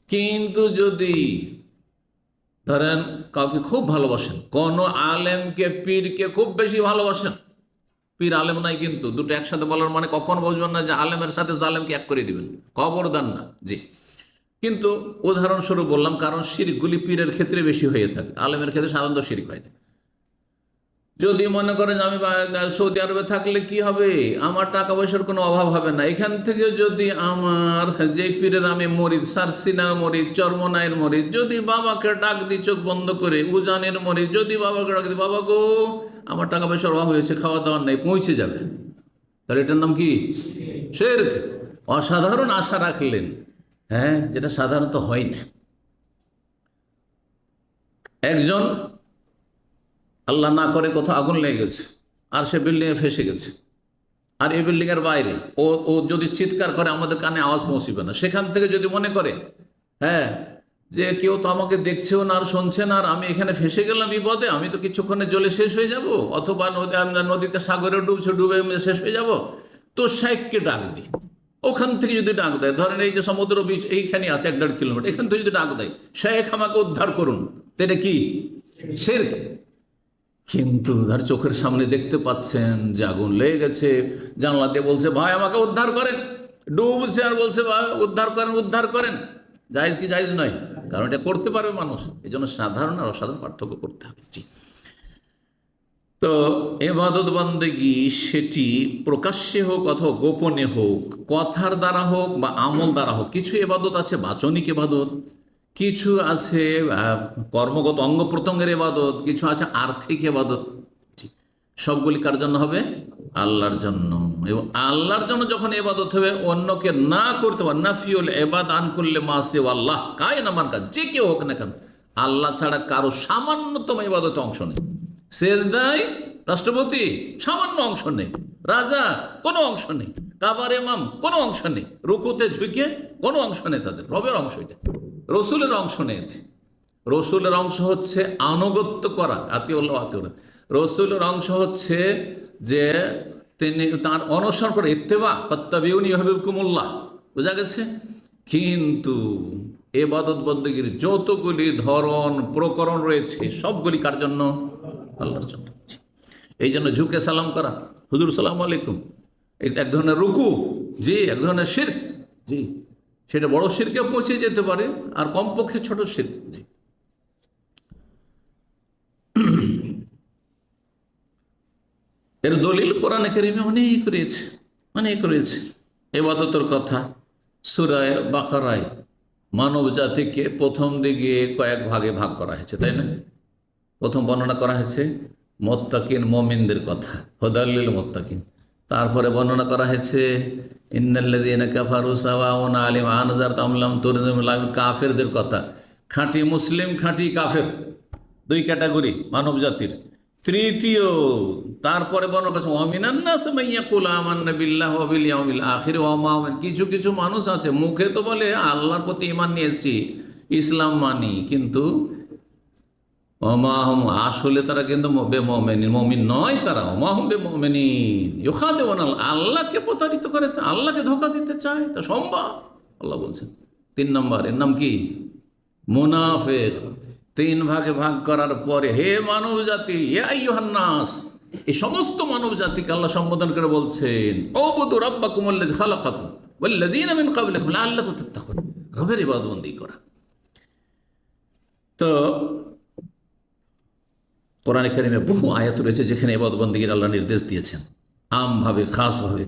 কিন্তু যদি ধরেন কাউকে খুব ভালোবাসেন, কোন আলেমকে, পীরকে খুব বেশি ভালোবাসেন, পীর আলেম নাই কিন্তু, দুটো একসাথে বলার মানে কখনো বুঝবেন না যে আলেমের সাথে জালেমকে এক করে দিবেন, খবরদার না। জি, কিন্তু উদাহরণস্বরূপ বললাম, কারণ শিরকগুলি পীরের ক্ষেত্রে বেশি হয়ে থাকে, আলেমের ক্ষেত্রে সাধারণত শিরক হয় না। যদি মনে করেন আমি সৌদি আরবে থাকলে কি হবে, আমার টাকা পয়সার কোনো অভাব হবে না, এখান থেকে যদি আমার যে পীরের আমি মরিদ, সারসিনার মরিদ, চরমনায়ের মরিদ, যদি বাবাকে ডাক দিই চোখ বন্ধ করে, উজানের মরিদ, যদি বাবাকে ডাক দিই, বাবা গো আমার টাকা পয়সার অভাব হয়েছে, খাওয়া দাওয়ার নেই, পৌঁছে যাবে, তাহলে এটার নাম কি? শিরক। অসাধারণ আশা রাখলেন, হ্যাঁ, যেটা সাধারণত হয় না। একজন আল্লাহ না করে কোথাও আগুন লেগে গেছে, আর সে বিল্ডিংয়ে ফেসে গেছে, আর এই বিল্ডিংয়ের বাইরে ও যদি চিৎকার করে আমাদের কানে আওয়াজ পৌঁছবে না, সেখান থেকে যদি মনে করে হ্যাঁ যে কেউ তো আমাকে দেখছেও না আর শুনছে না, আর আমি এখানে ফেসে গেলাম বিপদে, আমি তো কিছুক্ষণে জ্বলে শেষ হয়ে যাব, অথবা নদীতে সাগরে ডুবছে, ডুবে শেষ হয়ে যাব, তো শাইখকে ডাক দিই। ওখান থেকে যদি ডাক দেয়, ধরেন এই যে সমুদ্র বীচ এইখানে আছে 1-1.5 কিলোমিটার, এখান থেকে যদি ডাক দেয়, শাইখ আমাকে উদ্ধার করুন, তো এটা কি? শিরক। কিন্তু তার চোখের সামনে দেখতে পাচ্ছেন যে আগুন লেগে গেছে, জানলা দিয়ে বলছে ভাই আমাকে উদ্ধার করেন, ডুবছে, আর বলছে ভাই উদ্ধার করেন, উদ্ধার করেন। জায়েজ কি জায়েজ নয়? কারণ এটা করতে পারবে মানুষ, এই জন্য সাধারণ আর অসাধারণ পার্থক্য করতে হবে। জি, তো ইবাদত বন্দেগী সেটি প্রকাশ্যে হোক অথবা গোপনে হোক, কথার দ্বারা হোক বা আমল দ্বারা হোক। কিছু ইবাদত আছে বাচনিক ইবাদত, কিছু আছে কর্মগত অঙ্গ প্রত্যঙ্গের ইবাদত, কিছু আছে আর্থিক ইবাদত। সবগুলি কার জন্য হবে? আল্লাহর জন্য। এবং আল্লাহর জন্য যখন ইবাদত হবে, অন্যকে না করতে পারে, নাফিউল ইবাদ আন কুল্লি মা সিওয়া আল্লাহ, কায়না মান কান, যে কেউ হোক না কেন, আল্লাহ ছাড়া কারো সামান্যতম ইবাদতে অংশ নেই। সেজদায় রাষ্ট্রপতি সামান্য অংশ নেই, রাজা কোনো অংশ নেই, কাবার ইমাম কোনো অংশ নেই, রুকুতে ঝুঁকে কোনো অংশ নেই, তাদের রবের অংশ এটা। রসুলের অংশ নেই। রসুলের অংশ হচ্ছে আনুগত্য করা, আতিউল্লাহ আতিউল্লাহ। রসুলের অংশ হচ্ছে যে তিনি তার অনুসরণ করে, ইত্তেবা ফাত্তাবিউনি ইউহিব্বুকুমুল্লাহ, বোঝা গেছে? কিন্তু ইবাদত বন্দেগীর যতগুলি ধরন প্রকরণ রয়েছে, সবগুলি কার জন্য? আল্লাহর জন্য। এই জন্য ঝুঁকে সালাম করা, হুজুর সালাম আলাইকুম, এক ধরনের রুকু, জি, এক ধরনের শিরক, জি, সেটা বড় শিরকে পৌঁছে যেতে পারে, আর কমপক্ষে ছোট শিরক। জি, এর দলিল কোরআনে কারীমে অনেক রয়েছে, অনেক রয়েছে। ইবাদতের কথা সূরা বাকারায় মানব জাতিকে প্রথম দিকে কয়েক ভাগে ভাগ করা হয়েছে, তাই না? প্রথম বর্ণনা করা হয়েছে মুত্তাকিন মুমিনদের কথা, হুদাল্লিল মুত্তাকিন। তারপরে বর্ণনা করা হয়েছে ইন্নাল্লাযীনা কাফারু সাওয়াউন আলাইহিম আনজারতাহুম লাম তুনজিরহুম, কাফেরদের কথা। খাঁটি মুসলিম, খাঁটি কাফের, দুই ক্যাটাগরি মানব জাতির। তৃতীয়, তারপরে বর্ণনা করেছে ওয়ামিনান নাস মাইয়াকুলু আমান্না বিল্লাহি ওয়া বিল ইয়াউমিল আখির ওয়া মা, কিছু কিছু মানুষ আছে মুখে তো বলে আল্লাহর প্রতি ঈমান নিয়ে এসেছি, ইসলাম মানি, কিন্তু ওমাহুম, আসলে তারা কিন্তু মুমিন নয়, তারা ওমাহুম বিমুমিনিন ইউখাদিউনা, আল্লাহকে প্রতারিত করে, আল্লাহকে ধোঁকা দিতে চায়, তা সম্ভব। আল্লাহ বলছেন 3 নম্বর, এর নাম কি? মুনাফিক। 3 ভাগে ভাগ করার পরে হে মানব জাতি, ইয়া আইয়ুহান নাস, এই সমস্ত মানব জাতিকে আল্লাহ সম্বোধন করে বলছেন উবুদু রাব্বাকুমুল্লাযী খালাকাকুম ওয়াল্লাযীনা মিন ক্বাবলিকুম লাআল্লাকুম তাত্তাকুন, রবের ইবাদতবন্দি করা। তো কোরআনে কারিমে বহু আয়াত রয়েছে যেখানে ইবাদত বন্দেগীর আল্লাহ নির্দেশ দিয়েছেন আমভাবে, খাসভাবে।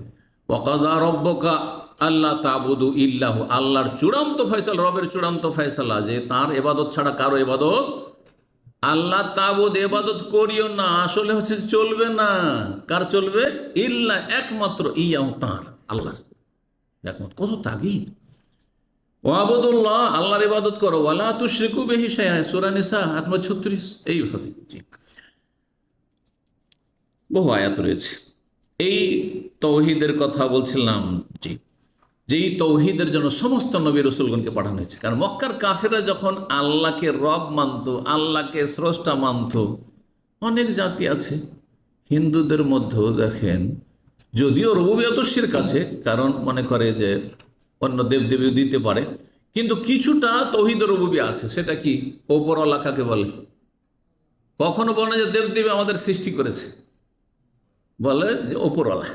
ওয়াকাযা রাব্বুকা আল্লা তা'বুদু ইল্লাহু, আল্লাহর চূড়ান্ত ফয়সালা, রবের চূড়ান্ত ফয়সালা যে তার ইবাদত ছাড়া কারো ইবাদত, আল্লাহ তা'বুদ, ইবাদত করিও না, আসলে হচ্ছে চলবে না। কার চলবে? ইল্লা, একমাত্র, ইয়াহু, তার, আল্লাহ একমাত্র। কত তাগীদ! ওয়াবুদুল্লাহ, আল্লাহর ইবাদত করো, ওয়ালা তুশরিকু বিহি শাইআ, সূরা নিসা 36। এইভাবে জি বহু আয়াত রয়েছে। এই তৌহিদের কথা বলছিলাম জি, যেই তৌহিদের জন্য সমস্ত নবী রসুলগণকে পাঠানো হয়েছে। কারণ মক্কার কাফেররা যখন আল্লাহকে রব মানত, আল্লাহকে স্রষ্টা মানত, অনেক জাতি আছে হিন্দুদের মধ্যেও দেখেন, যদিও রুবুবিয়ত শিরক আছে, কারণ মনে করে যে অন্য দেবদেবীও দিতে পারে, কিন্তু কিছুটা তৌহিদ রুবুবিয়্যাহ আছে। সেটা কি? ওপরওয়ালা কাকে বলে? কখনো বলে না যে দেবদেবী আমাদের সৃষ্টি করেছে, বলে যে ওপরওয়ালা।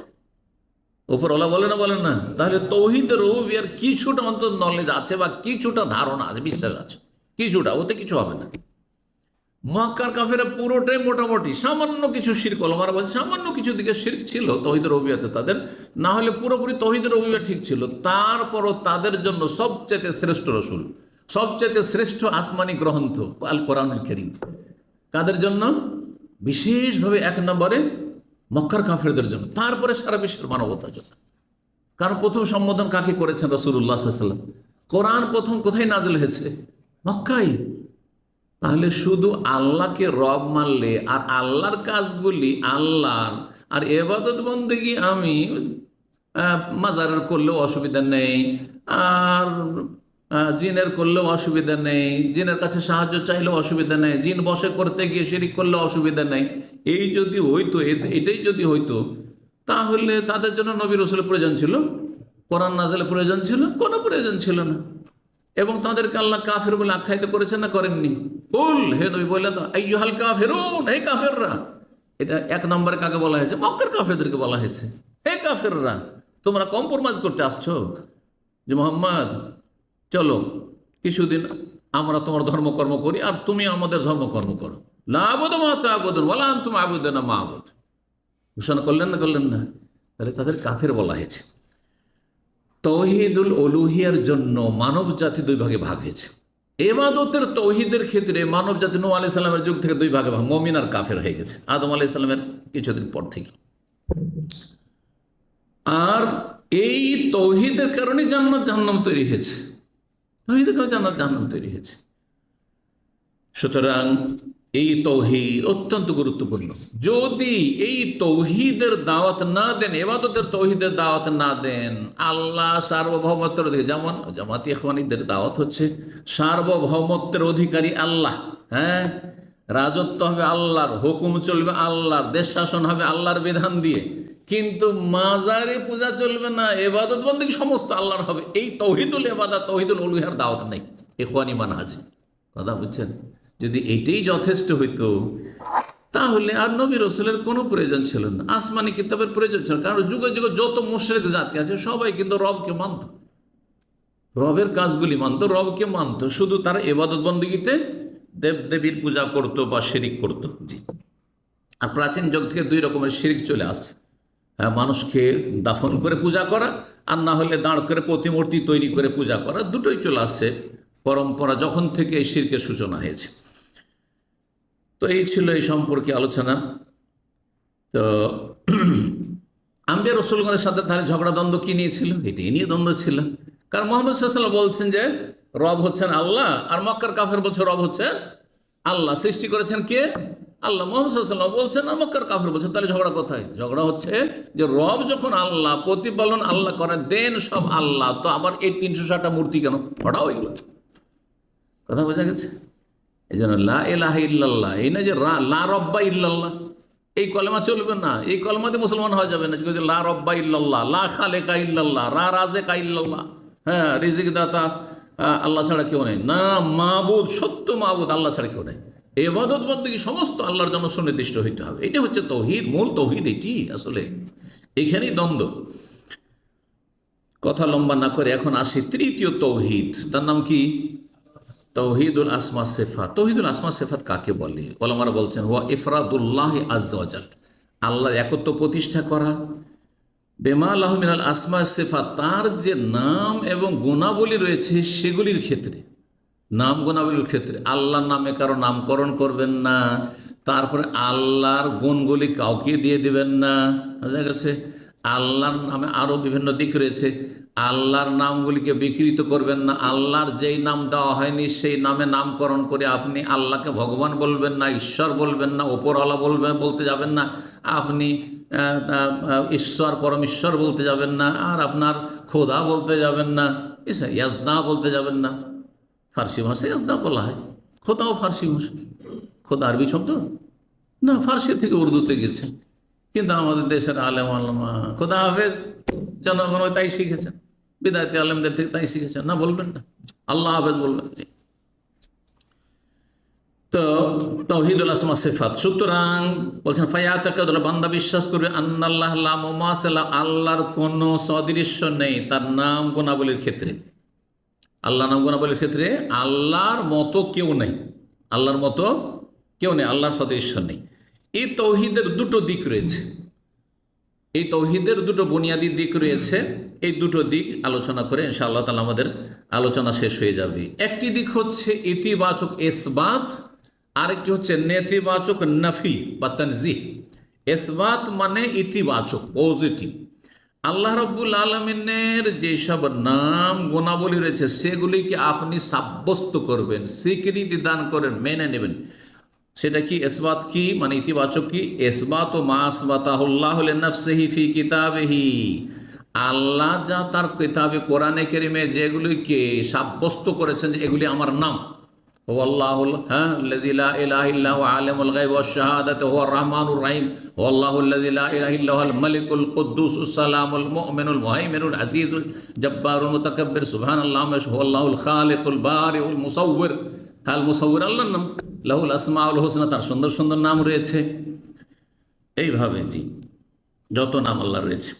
ওপরওয়ালা বলে না, বলেন না? তাহলে তৌহিদ রুবুবিয়্যাহর কিছুটা অন্তত নলেজ আছে, বা কিছুটা ধারণা আছে, বিশ্বাস আছে, কিছুটা, ওতে কিছু হবে না। মক্কার কাফেরা পুরোটাই মোটামুটি সামান্য কিছু শিরক, ওলামারা বলছে সামান্য কিছু দিকে শিরক ছিল তৌহিদের রুবুবিয়্যাহতে তাদের, না হলে পুরোপুরি তৌহিদের রুবুবিয়্যাহ ঠিক ছিল। তারপরও তাদের জন্য সবচেয়ে শ্রেষ্ঠ রসুল, সবচেয়ে শ্রেষ্ঠ আসমানি গ্রন্থ আল কোরআনুল কারীম কাদের জন্য? বিশেষভাবে এক নম্বরে মক্কার কাফেরদের জন্য, তারপরে সারা বিশ্বের মানবতার জন্য। কারণ প্রথম সম্বোধন কাকে করেছেন? রাসূলুল্লাহ সাল্লাল্লাহু আলাইহি ওয়াসাল্লাম। কোরআন প্রথম কোথায় নাযিল হয়েছে? মক্কায়। তাহলে শুধু আল্লাহকে রব মানলে আর আল্লাহর কাজগুলি আল্লাহর, আর ইবাদত বন্দেগী আমি মাজারের করলেও অসুবিধা নেই, আর জিনের করলেও অসুবিধা নেই, জিনের কাছে সাহায্য চাইলেও অসুবিধা নেই, জিন বশে করতে গিয়ে শিরিক করলেও অসুবিধা নেই, এই যদি হইতো, এটাই যদি হইতো, তাহলে তাদের জন্য নবী রাসূলের প্রয়োজন ছিল? কোরআন নাযিলের প্রয়োজন ছিল? কোনো প্রয়োজন ছিল না। এবং তাদেরকে আল্লাহ কাফের বলে আখ্যায়িত করেছেন না করেননি? কুল, হে নবী বলে দাও, আইয়ুহাল কাফিরুন, হে কাফেররা। এটা এক নম্বরে কাকে বলা হয়েছে? মক্কার কাফেরদেরকে বলা হয়েছে, হে কাফেররা, তোমরা কম্প্রোমাইজ করতে আসছো যে মুহাম্মদ চলো কিছুদিন আমরা তোমার ধর্মকর্ম করি আর তুমি আমাদের ধর্মকর্ম করো। লা আ'বুদু মা তা'বুদুন ওয়া লা আনতুম আ'বুদুনা মা আ'বুদ। ঘোষণা করলেন না, করলেন না? তাহলে তাদের কাফের বলা হয়েছে। তৌহিদুল উলুহিয়ার জন্য মানব জাতি দুই ভাগে ভাগ হয়েছে। ইবাদতের তৌহিদের ক্ষেত্রে মানব জাতি নূহ আলাইহিস সালামের যুগ থেকে দুই ভাগে ভাগ, মুমিন আর কাফের হয়ে গেছে, আদম আলাইহিস সালামের কিছুদিন পর থেকে। আর এই তৌহিদের কারণে জান্নাত জাহান্নাম তৈরি হয়েছে, তৌহিদের কারণে জান্নাত জাহান্নাম তৈরি হয়েছে। সুতরাং এই তৌহিদ অত্যন্ত গুরুত্বপূর্ণ। যদি এই তৌহিদের দাওয়াত না দেন, ইবাদতের তৌহিদের দাওয়াত না দেন, আল্লাহ সার্বভৌমত্বের অধিকারী, যেমন জামাতি ইখওয়ানীদের দাওয়াত হচ্ছে সার্বভৌমত্বের অধিকারী আল্লাহ, হ্যাঁ, রাজত্ব হবে আল্লাহর, হুকুম চলবে আল্লাহর, দেশ শাসন হবে আল্লাহর বিধান দিয়ে, কিন্তু মাজারে পূজা চলবে না, ইবাদত বন্দেগী সমস্ত আল্লাহর হবে। এই তৌহিদুল ইবাদত, তৌহিদুল উলুহিয়ার দাওয়াত নেই ইখওয়ানী মানহাজ। কথা বুঝছেন? যদি এইটাই যথেষ্ট হইতো তাহলে আর নবী রাসূলের কোনো প্রয়োজন ছিল না, আসমানি কিতাবের প্রয়োজন ছিল। কারণ যুগে যুগে যত মুশরিক জাতি আছে সবাই কিন্তু রবকে মানত, রবের কাজগুলি মানত, রবকে মানত, শুধু তারা ইবাদত বন্দেগীতে দেবদেবীর পূজা করত বা শিরিক করত। জি, আর প্রাচীন যুগ থেকে দুই রকমের শিরিক চলে আসছে, হ্যাঁ, মানুষকে দাফন করে পূজা করা, আর না হলে দাঁড় করে প্রতিমূর্তি তৈরি করে পূজা করা, দুটোই চলে আসছে পরম্পরা যখন থেকে এই শিরকের সূচনা হয়েছে। তো এই ছিল এই সম্পর্কে আলোচনা। তো আম্বিয়া রাসূলগণের সাথে তাহলে ঝগড়া দ্বন্দ্ব কি নিয়েছিল? এটাই নিয়ে দ্বন্দ্ব ছিল। কারণ মুহাম্মদ সাল্লাল্লাহু আলাইহি ওয়াসাল্লাম বলছেন যে রব হচ্ছেন আল্লাহ, আর মক্কার কাফের বলছে রব হচ্ছে আল্লাহ, সৃষ্টি করেছেন কে? আল্লাহ। মুহাম্মদ সাল্লাল্লাহু আলাইহি ওয়াসাল্লাম বলছেন, আর মক্কার কাফের বলছেন। তাহলে ঝগড়া কোথায়? ঝগড়া হচ্ছে যে রব যখন আল্লাহ, প্রতিপালন আল্লাহ করে, দেন সব আল্লাহ, তো আবার এই 360টা মূর্তি কেন? হঠাৎ হয়ে গেল। কথা বোঝা গেছে? এই জন্য লা ইলাহা ইল্লাল্লাহ, এই না যে লা রব্বা ইল্লাল্লাহ, এই কলেমা চলবে না, এই কলেমাতে মুসলমান হওয়া যাবে না। লা রব্বা ইল্লাল্লাহ, লা খালেকা ইল্লাল্লাহ, রাজেকা ইল্লাল্লাহ, হ্যাঁ, রিজিক দাতা আল্লাহ ছাড়া কেউ নেই, না মাবুদ, সত্য মাবুদ আল্লাহ ছাড়া কেউ নেই। ইবাদত বন্দেগী সমস্ত আল্লাহর জন্য সুনির্দিষ্ট হইতে হবে। এটা হচ্ছে তৌহিদ, মূল তৌহিদ এটি। আসলে এখানেই দ্বন্দ্ব। কথা লম্বা না করে এখন আসি তৃতীয় তৌহিদ, তার নাম কি? তৌহিদুল আসমা সিফাত। তৌহিদুল আসমা সিফাত কাকে বলে? ওলামারা বলছেন হুয়া ইফরাদুল্লাহ আজ্জা ওয়া জাল, আল্লাহর একত্ব প্রতিষ্ঠা করা, বেমা লাহু মিনাল আসমা সিফাত, তার যে নাম এবং গুণাবলী রয়েছে সেগুলির ক্ষেত্রে, নাম গুণাবলীর ক্ষেত্রে আল্লাহর নামে কারো নামকরণ করবেন না, তারপরে আল্লাহর গুণগুলি কাউকে দিয়ে দিবেন না। বোঝা গেছে? আল্লাহর নামে আরও বিভিন্ন দিক রয়েছে, আল্লাহর নামগুলিকে বিকৃত করবেন না, আল্লাহর যেই নাম দেওয়া হয়নি সেই নামে নামকরণ করে আপনি আল্লাহকে ভগবান বলবেন না, ঈশ্বর বলবেন না, ওপরওয়ালা বলতে যাবেন না, আপনি ঈশ্বর পরমেশ্বর বলতে যাবেন না, আর আপনার খোদা বলতে যাবেন না, ইয়াজদা বলতে যাবেন না। ফার্সি ভাষায় ইয়াজদা বলা হয়, খোদাও ফার্সি ভাষা। খোদা আরবি শব্দ না, ফার্সি থেকে উর্দুতে গেছে, কিন্তু আমাদের দেশের আলেম আলমা খোদা হাফেজ জনগণ তাই শিখেছেন, বিদায়তে আলেমদের থেকে তাই শিখেছেন। না, বলবেন না, আল্লাহ হাফেজ বলবেন। তো তাওহীদুল আসমা সিফাত, সুতরাং বলছেন ফায়াতাকাদুল, বান্দা বিশ্বাস করবে আন্নাল্লাহ লা মুমাসিলা, আল্লাহর কোনো সদৃশ্য নেই তার নাম গুণাবলীর ক্ষেত্রে। আল্লাহ নাম গুণাবলীর ক্ষেত্রে আল্লাহর মতো কেউ নেই, আল্লাহর মতো কেউ নেই, আল্লাহর সদৃশ্য নেই। এই তৌহিদের দুটো দিক রয়েছে, এই তৌহিদের দুটো বুনিয়াদী দিক রয়েছে। এই দুটো দিক আলোচনা করে ইনশাআল্লাহ তাআলা আমাদের আলোচনা শেষ হয়ে যাবে। একটি দিক হচ্ছে ইতিবাচক ইসবাত, আরেকটি হচ্ছে নেতিবাচক নফি বা তানজিহ। ইসবাত মানে ইতিবাচক, পজিটিভ। আল্লাহ রাব্বুল আলামিনের যেসব নাম গুণাবলী রয়েছে সেগুলিকে আপনি সাব্যস্ত করবেন, স্বীকৃতি দান করেন, মেনে নেবেন। সেটা কি ইসবাত? কি মানে ইতিবাচক কি? ইসবাত ও মা আসবাতাহুল্লাহ লিনাফসিহি ফি কিতাবিহি, আল্লাহ যা তার কিতাবে কোরআনে কারীমে যেগুলিকে সাব্যস্ত করেছেন যে এগুলি আমার নাম, ও আল্লাহুল আল্লাযী লা ইলাহা ইল্লা হুয়া আলিমুল গায়বি ওয়াশ শাহাদাতি হুয়ার রহমানুর রহিম, ও আল্লাহুল্লাযী লা ইলাহা ইল্লা হুয়াল মালিকুল কুদ্দুসুস সালামুল মুমিনুল মুহাইমিনুল আজিজুল জব্বারুল মুতাকাব্বির সুবহানাল্লাহি ওয়া আল্লাহুল খালিকুল বারিউল মুসাউবির। আল মুসাউবির আল্লাহর নাম, লাহুল আসমাউল হুসনা, তার সুন্দর সুন্দর নাম রয়েছে। এইভাবে জি যত নাম আল্লাহ রয়েছে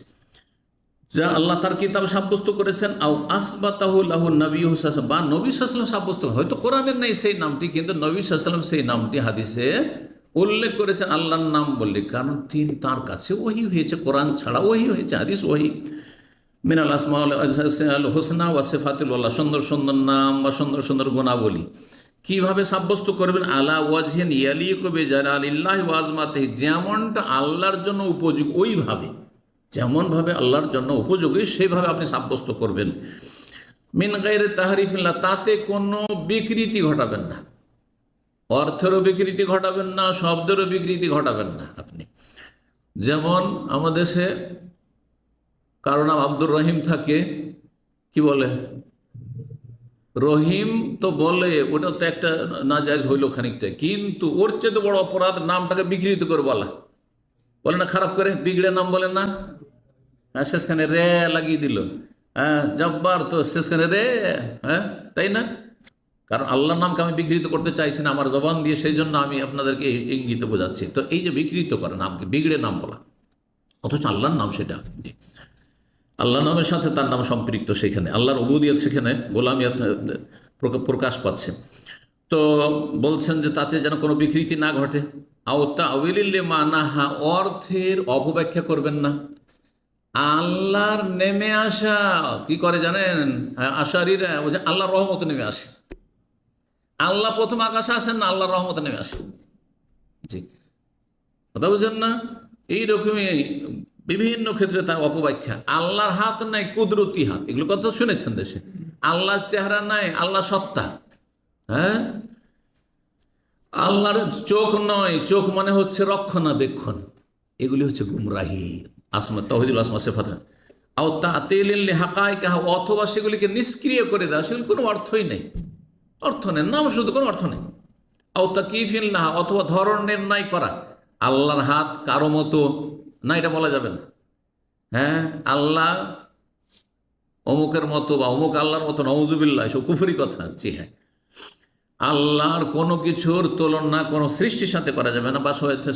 যা আল্লাহ তার কিতাব সাব্যস্ত করেছেন, আও আসবাতাহু লাহু নবিয়্যুহু সাল্লাল্লাহু, বা নবী সাল্লাল্লাহু সাব্যস্ত, হয়তো কোরআনের নেই সেই নামটি, কিন্তু নবী সাল্লাল্লাহু সেই নামটি হাদিসে উল্লেখ করেছেন আল্লাহর নাম বললে, কারণ তিনি তার কাছে ওহী হয়েছে, কোরআন ছাড়া ওহী হয়েছে, হাদিস ওহী। মিনাল আসমাউল হুসনা ওয়া সিফাতুল উলা, সুন্দর সুন্দর নাম বা সুন্দর সুন্দর গুণাবলী কিভাবে সাব্যস্ত করবেন? আলা ওয়াজহিন ইয়ালিকু বিজালালিল্লাহি ওয়া আযমাতিহি, যেমনটা আল্লাহর জন্য উপযোগী ওইভাবে, যেমনভাবে আল্লাহর জন্য উপযোগী সেইভাবে আপনি সাব্যস্ত করবেন। মিন গায়রি তাহরিফিল্লাহ, তাতে কোনো বিকৃতি ঘটাবেন না, অর্থেরও বিকৃতি ঘটাবেন না, শব্দেরও বিকৃতি ঘটাবেন না আপনি। যেমন আমাদের দেশে কারো নাম আব্দুর রহিম থাকে, কি বলে রহিম, তো বলে ওটা তো একটা নাজায়েজ হইল খানিকটা, কিন্তু ওর চেয়ে তো বড় অপরাধ নামটাকে বিকৃত করে বলা, বলে না খারাপ করে, বিগড়ে নাম বলেন না, শেষখানে রে লাগিয়ে দিল, জব্বার তো শেষখানে রে, তাই না? কারণ আল্লাহর নামকে আমি বিকৃত করতে চাইছি না আমার জবান দিয়ে, সেই জন্য আমি আপনাদেরকে ইঙ্গিতে বোঝাচ্ছি। তো এই যে বিকৃত করে নামকে, বিগড়ে নাম বলা, অথচ আল্লাহর নাম সেটা, আল্লাহ নামের সাথে তার নাম সম্পৃক্ত, সেখানে আল্লাহর উবুদিয়ত, সেখানে গোলামিয়ত প্রকাশ পাচ্ছে। তো বলছেন যে তাতে যেন কোনো বিকৃতি না ঘটে। আওতা আউলিল্লে মানাহা, অর্থের অপব্যাখ্যা করবেন না। আল্লাহর নেমে আসা কি করে জানেন? আশারীরা বলছে আল্লাহর রহমত নেমে আসে। আল্লাহ প্রথম আকাশে আসেন না, আল্লাহর রহমত নেমে আসে। জি, কথা বুঝেন না? এইরকমই বিভিন্ন ক্ষেত্রে তার অপব্যাখ্যা। আল্লাহর হাত নাই, কুদরতি হাত, এগুলো কথা শুনেছেন দেশে। আল্লাহর চেহারা নাই, আল্লাহ সত্তা। আল্লাহর চোখ নয়, চোখ মানে হচ্ছে রক্ষণাবেক্ষণ। এগুলি হচ্ছে গুমরাহি। আসমা তাওহীদুল আসমা সিফাত, আও তাতিলিল হাকাইকা, অথবা সেগুলিকে নিষ্ক্রিয় করে দেওয়া, সেগুলি কোনো অর্থই নেই, অর্থ নেই, নাম শুধু কোনো অর্থ নেই। আও তাকিফিল না, অথবা ধরন নির্ণয় করা, আল্লাহর হাত কারো মতো না, এটা বলা যাবে না। আল্লাহ অমুকের মতো বা অমুক আল্লাহর মতো, নওজুবিল্লাহ, সব কুফরি কথা। জি হ্যাঁ, আল্লাহর কোনো কিছুর তুলনা কোনো সৃষ্টির সাথে করা যাবে না, বা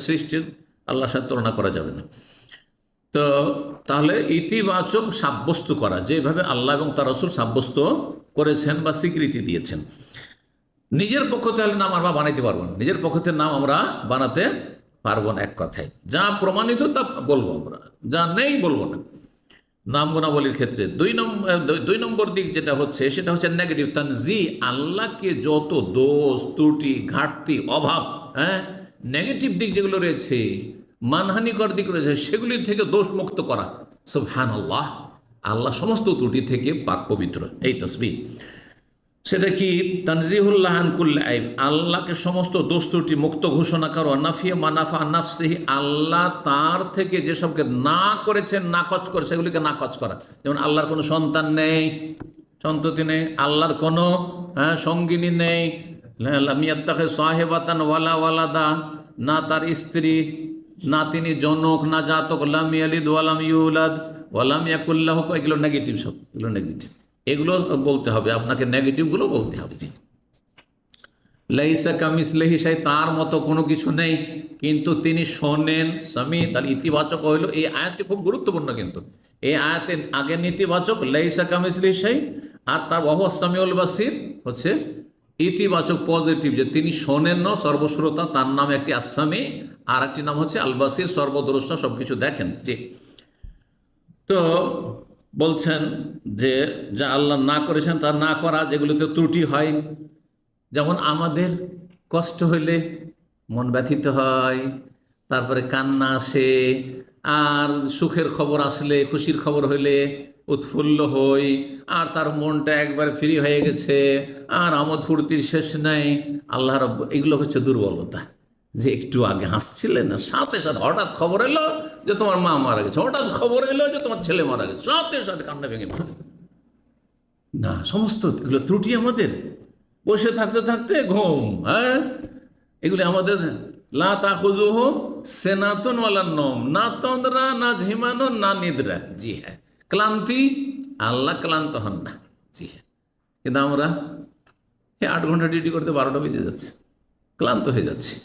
সৃষ্টির আল্লাহর সাথে তুলনা করা যাবে না। তো তাহলে ইতিবাচক সাব্যস্ত করা, যেভাবে আল্লাহ এবং তার রাসূল সাব্যস্ত করেছেন বা স্বীকৃতি দিয়েছেন। নিজের পক্ষ থেকে নাম আমরা বানাইতে পারবো না, নিজের পক্ষ থেকে নাম আমরা বানাতে পারবো না। এক কথায় যা প্রমাণিত তা বলবো আমরা, যা নেই বলবো না নাম গুণাবলীর ক্ষেত্রে। দুই নম্বর দিক যেটা হচ্ছে সেটা হচ্ছে নেগেটিভ তানজি, আল্লাহকে যত দোষ ত্রুটি ঘাটতি অভাব, নেগেটিভ দিক যেগুলো রয়েছে, মানহানিকর দিক রয়েছে, সেগুলি থেকে দোষ মুক্ত করা। সুবহানাল্লাহ, আল্লাহ সমস্ত ত্রুটি থেকে পাক পবিত্র, এই তাসবিহ। সেটা কি? তানজিহুল্লাহ আন কুল্লি আইব, আল্লাহকে সমস্ত দোষ ত্রুটি মুক্ত ঘোষণা করো। নাফিয়া মানাফা নাফসিহি, আল্লাহ তার থেকে যেসবকে না করেছেন, নাকচ করে, সেগুলিকে নাকচ করা। যেমন আল্লাহর কোনো সন্তান নেই, সন্ততি নেই, আল্লাহর কোনো সঙ্গিনী নেই, লাম ইয়াত্তাখিয সাহিবাতান ওয়ালা ওয়ালাদা, না তার স্ত্রী, না তিনি জনক, না জাতক, লাম ইয়ালিদ ওয়ালাম ইউলাদ ওয়ালাম ইয়াকুল লাহু, এগুলো নেগেটিভ, সব এগুলো নেগেটিভ, এগুলো বলতে হবে আপনাকে, নেগেটিভগুলো বলতে হবে। জি, লাইসা কামিসলিহি শাই, তার মতো কোনো কিছু নেই, কিন্তু তিনি শোনেন, সামি, তার ইতিবাচক হইল। এই আয়াতটি খুব গুরুত্বপূর্ণ, কিন্তু এই আয়াতের আগে নেতিবাচক লাইসা কামিসলিহি শাই, আর তার ওয়া হুয়াস সামিউল বাসির হচ্ছে ইতিবাচক পজিটিভ, যে তিনি শোনেন না, সর্বশ্রোতা, তার নাম একটি আসামি, আর একটি নাম হচ্ছে আল বাসির, সর্বদ্রষ্টা, সবকিছু দেখেন। জি, তো বলছেন যে যা আল্লাহ না করেছেন তার না করা, যেগুলোতে ত্রুটি হয়, যেমন আমাদের কষ্ট হইলে মন ব্যথিত হয়, তারপরে কান্না আসে, আর সুখের খবর আসলে, খুশির খবর হইলে উৎফুল্ল হই, আর তার মনটা একবারে ফ্রি হয়ে গেছে, আর আমোদ ফুর্তির শেষ নাই। আল্লাহ রব, এগুলো হচ্ছে দুর্বলতা। যে একটু আগে হাসছিলেন না, সাথে সাথে হঠাৎ খবর এলো যে তোমার মা মারা গেছে, হঠাৎ খবর এলো যে তোমার ছেলে মারা গেছে, সাথে সাথে কান্না ভেঙে পড়ে না। সমস্ত এগুলো ত্রুটি আমাদের, বসে থাকতে থাকতে ঘুম, এগুলি আমাদের। লা তাখুযুহু সিনাতুন ওয়ালা নওম, না তন্দ্রা, না ঝিমানো, না নিদ্রা। জি হ্যাঁ, ক্লান্তি, আল্লাহ ক্লান্ত হন না। জি হ্যাঁ, কিন্তু আমরা 8 ঘন্টা ডিউটি করতে 12টা বেজে যাচ্ছে, ক্লান্ত হয়ে যাচ্ছি,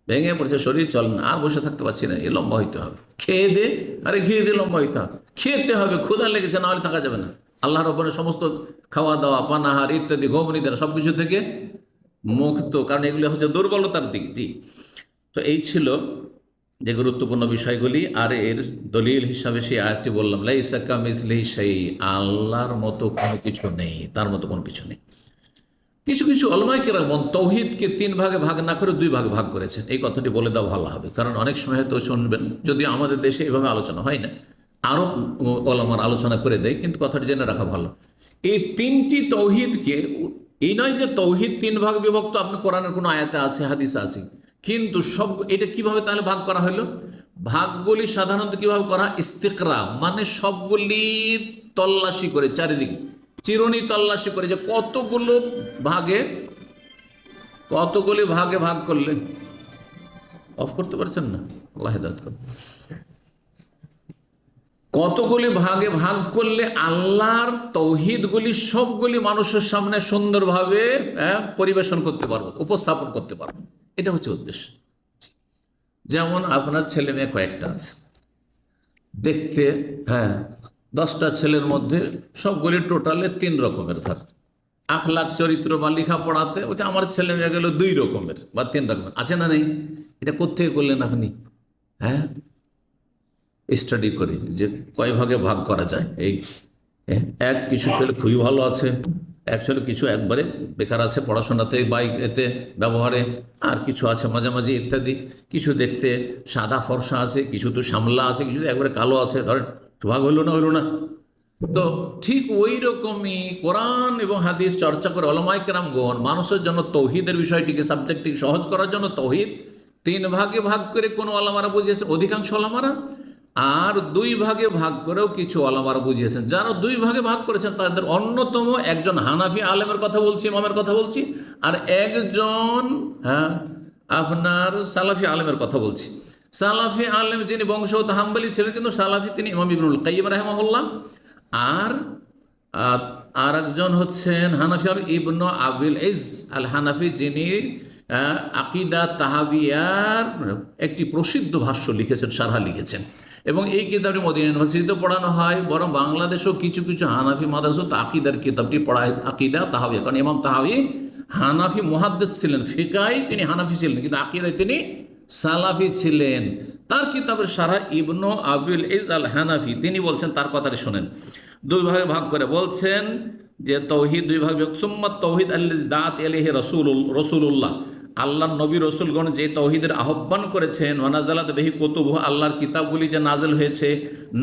ভেঙে পড়ছে, শরীর চল না, আর বসে থাকতে পারছি না, এ লম্বা হইতে হবে, খেয়ে দে, আরে খেয়ে দে, লম্বা হইতে হবে, খেতে হবে, ক্ষুধা লেগেছে, না হলে থাকা যাবে না। আল্লাহর ওপরে সমস্ত খাওয়া দাওয়া, পানাহার ইত্যাদি, ঘুম নিদ্রা সব কিছু থেকে মুক্ত, কারণ এগুলো হচ্ছে দুর্বলতার দিক। জি, তো এই ছিল যে গুরুত্বপূর্ণ বিষয়গুলি। আর এর দলিল হিসাবে সেই আয়াতটি বললাম, লাইসা কামিসলিহি শাই, আল্লাহর মতো কোনো কিছু নেই, তার মতো কোনো কিছু নেই। কিছু কিছু উলামায়ে কেরাম তাওহীদকে 3 ভাগে ভাগ না করে 2 ভাগে ভাগ করেছেন। এই কথাটি বলে দেওয়া ভালো হবে, কারণ অনেক সময় হয়তো শুনবেন, যদি আমাদের দেশে এভাবে আলোচনা হয় না, আরও ওলামার আলোচনা করে দেয়, কিন্তু কথাটি জেনে রাখা ভালো। এই 3টি তাওহীদকে, এই নয় যে তাওহীদ 3 ভাগ বিভক্ত, আপনি কোরআনের কোনো আয়াতে আছে, হাদিসে আছে, কিন্তু সব এটা কিভাবে তাহলে ভাগ করা হলো? ভাগগুলি সাধারণত কিভাবে করা? ইস্তিকরা, মানে সবগুলি তল্লাশি করে, চারিদিকে চিরুনি তল্লাশি করে, যে কতগুলি ভাগে ভাগ করলে, অফ করতে পারছেন না, আল্লাহ হেদায়েত করুন, কতগুলি ভাগে ভাগ করলে আল্লাহর তাওহীদগুলি সবগুলি মানুষের সামনে সুন্দরভাবে পরিবেশন করতে পারবো, উপস্থাপন করতে পারবো, এটা হচ্ছে উদ্দেশ্য। যেমন আপনার ছেলে মেয়ে কয়েকটা আছে, দেখতে 10টা ছেলের মধ্যে সবগুলি টোটালে 3 রকমের, ধর আখলাক চরিত্র বা লেখাপড়াতে বলছে আমার ছেলে মেয়ে গেল 2 রকমের বা 3 রকমের, আছে না নেই? এটা কোত্থেকে করলেন আপনি? স্টাডি করি যে কয় ভাগে ভাগ করা যায়। এই এক কিছু ছেলে খুবই ভালো আছে, অ্যাকচুয়ালি কিছু একবারে বেকার আছে পড়াশোনাতে, বাইক এতে ব্যবহারে, আর কিছু আছে মাঝামাঝি ইত্যাদি, কিছু দেখতে সাদা ফর্সা আছে, কিছু তো সামলা আছে, কিছু একবারে কালো আছে। ধরেন ভাগ হইল না? তো ঠিক ওই রকমই কোরআন এবং হাদিস চর্চা করে উলামায়ে কেরামগণ মানুষের জন্য তাওহীদের বিষয়টিকে, সাবজেক্টটিকে সহজ করার জন্য তাওহীদ 3 ভাগে ভাগ করে কোন ওলামারা বুঝিয়েছে, অধিকাংশ ওলামারা, আর 2 ভাগে ভাগ করেও কিছু ওলামারা বুঝিয়েছেন। যারা 2 ভাগে ভাগ করেছেন তাদের অন্যতম একজন হানাফি আলেমের কথা বলছি, ইমামের কথা বলছি, আর একজন আপনার সালাফি আলেমের কথা বলছি। সালাফি আলেম যিনি বংশগত হাম্বলি ছিলেন, কিন্তু সালাফি তিনি ইমাম ইবনুল কাইয়িম রাহিমাহুল্লাহ, আর একজন হচ্ছেন হানাফি ইবনু আবিল ইজ আল হানাফি, যিনি আকিদা তাহাবিয়ার একটি প্রসিদ্ধ ভাষ্য লিখেছেন, সারহা লিখেছেন, এবং এই কিতাবটি মদিনা ইউনিভার্সিটিতে পড়ানো হয়, বরং বাংলাদেশেও কিছু কিছু হানাফি মাদ্রাসা আকিদার কিতাবটি পড়ায়, আকিদা তাহাবিয়া, কারণ ইমাম তাহাবি হানাফি মুহাদ্দিস ছিলেন, ফিকায় তিনি হানাফি ছিলেন, কিন্তু আকীদায় তিনি সালাফি ছিলেন। তার কিতাবের শারহ ইবনু আবিল ইজ আল হানাফি তিনি বলছেন, তার কথাটি শোনেন, দুই ভাগে ভাগ করে বলছেন যে তৌহিদ দুই ভাগ, সুম্মাত তৌহিদ আল্লাযী দাআত ইলাইহি রাসূলুল্লাহ, আল্লাহর নবী রসুলগণ যে তৌহিদের আহ্বান করেছেন, ওয়ানাজালাত বিহি কুতুবুহু, আল্লাহর কিতাবগুলি যে নাজেল হয়েছে,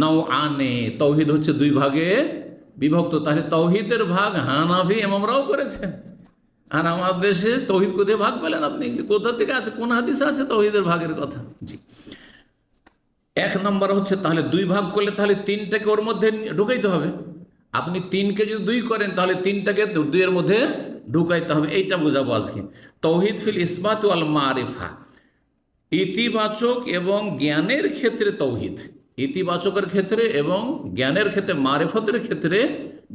নওআনে, তৌহিদ হচ্ছে দুই ভাগে বিভক্ত। তাহলে তৌহিদের ভাগ হানাফি ইমামরাও করেছেন। আর আমার দেশে তৌহিদ কোথায় ভাগ পেলেন আপনি? কোথা থেকে আছে, কোন হাদিসে আছে তৌহিদের ভাগের কথা? জি, এক নম্বর হচ্ছে তাহলে দুই ভাগ করলে তাহলে তিনটাকে ওর মধ্যে ঢুকাইতে হবে। আপনি তিনকে যদি দুই করেন তাহলে তিনটাকে দুইয়ের মধ্যে ঢুকাইতে হবে, এইটা বোঝাবো আজকে। তৌহিদ ফিল ইসবাত ওয়াল মারিফা, ইতিবাচক এবং জ্ঞানের ক্ষেত্রে তৌহিদ, ইতিবাচকের ক্ষেত্রে এবং জ্ঞানের ক্ষেত্রে, মারিফতের ক্ষেত্রে,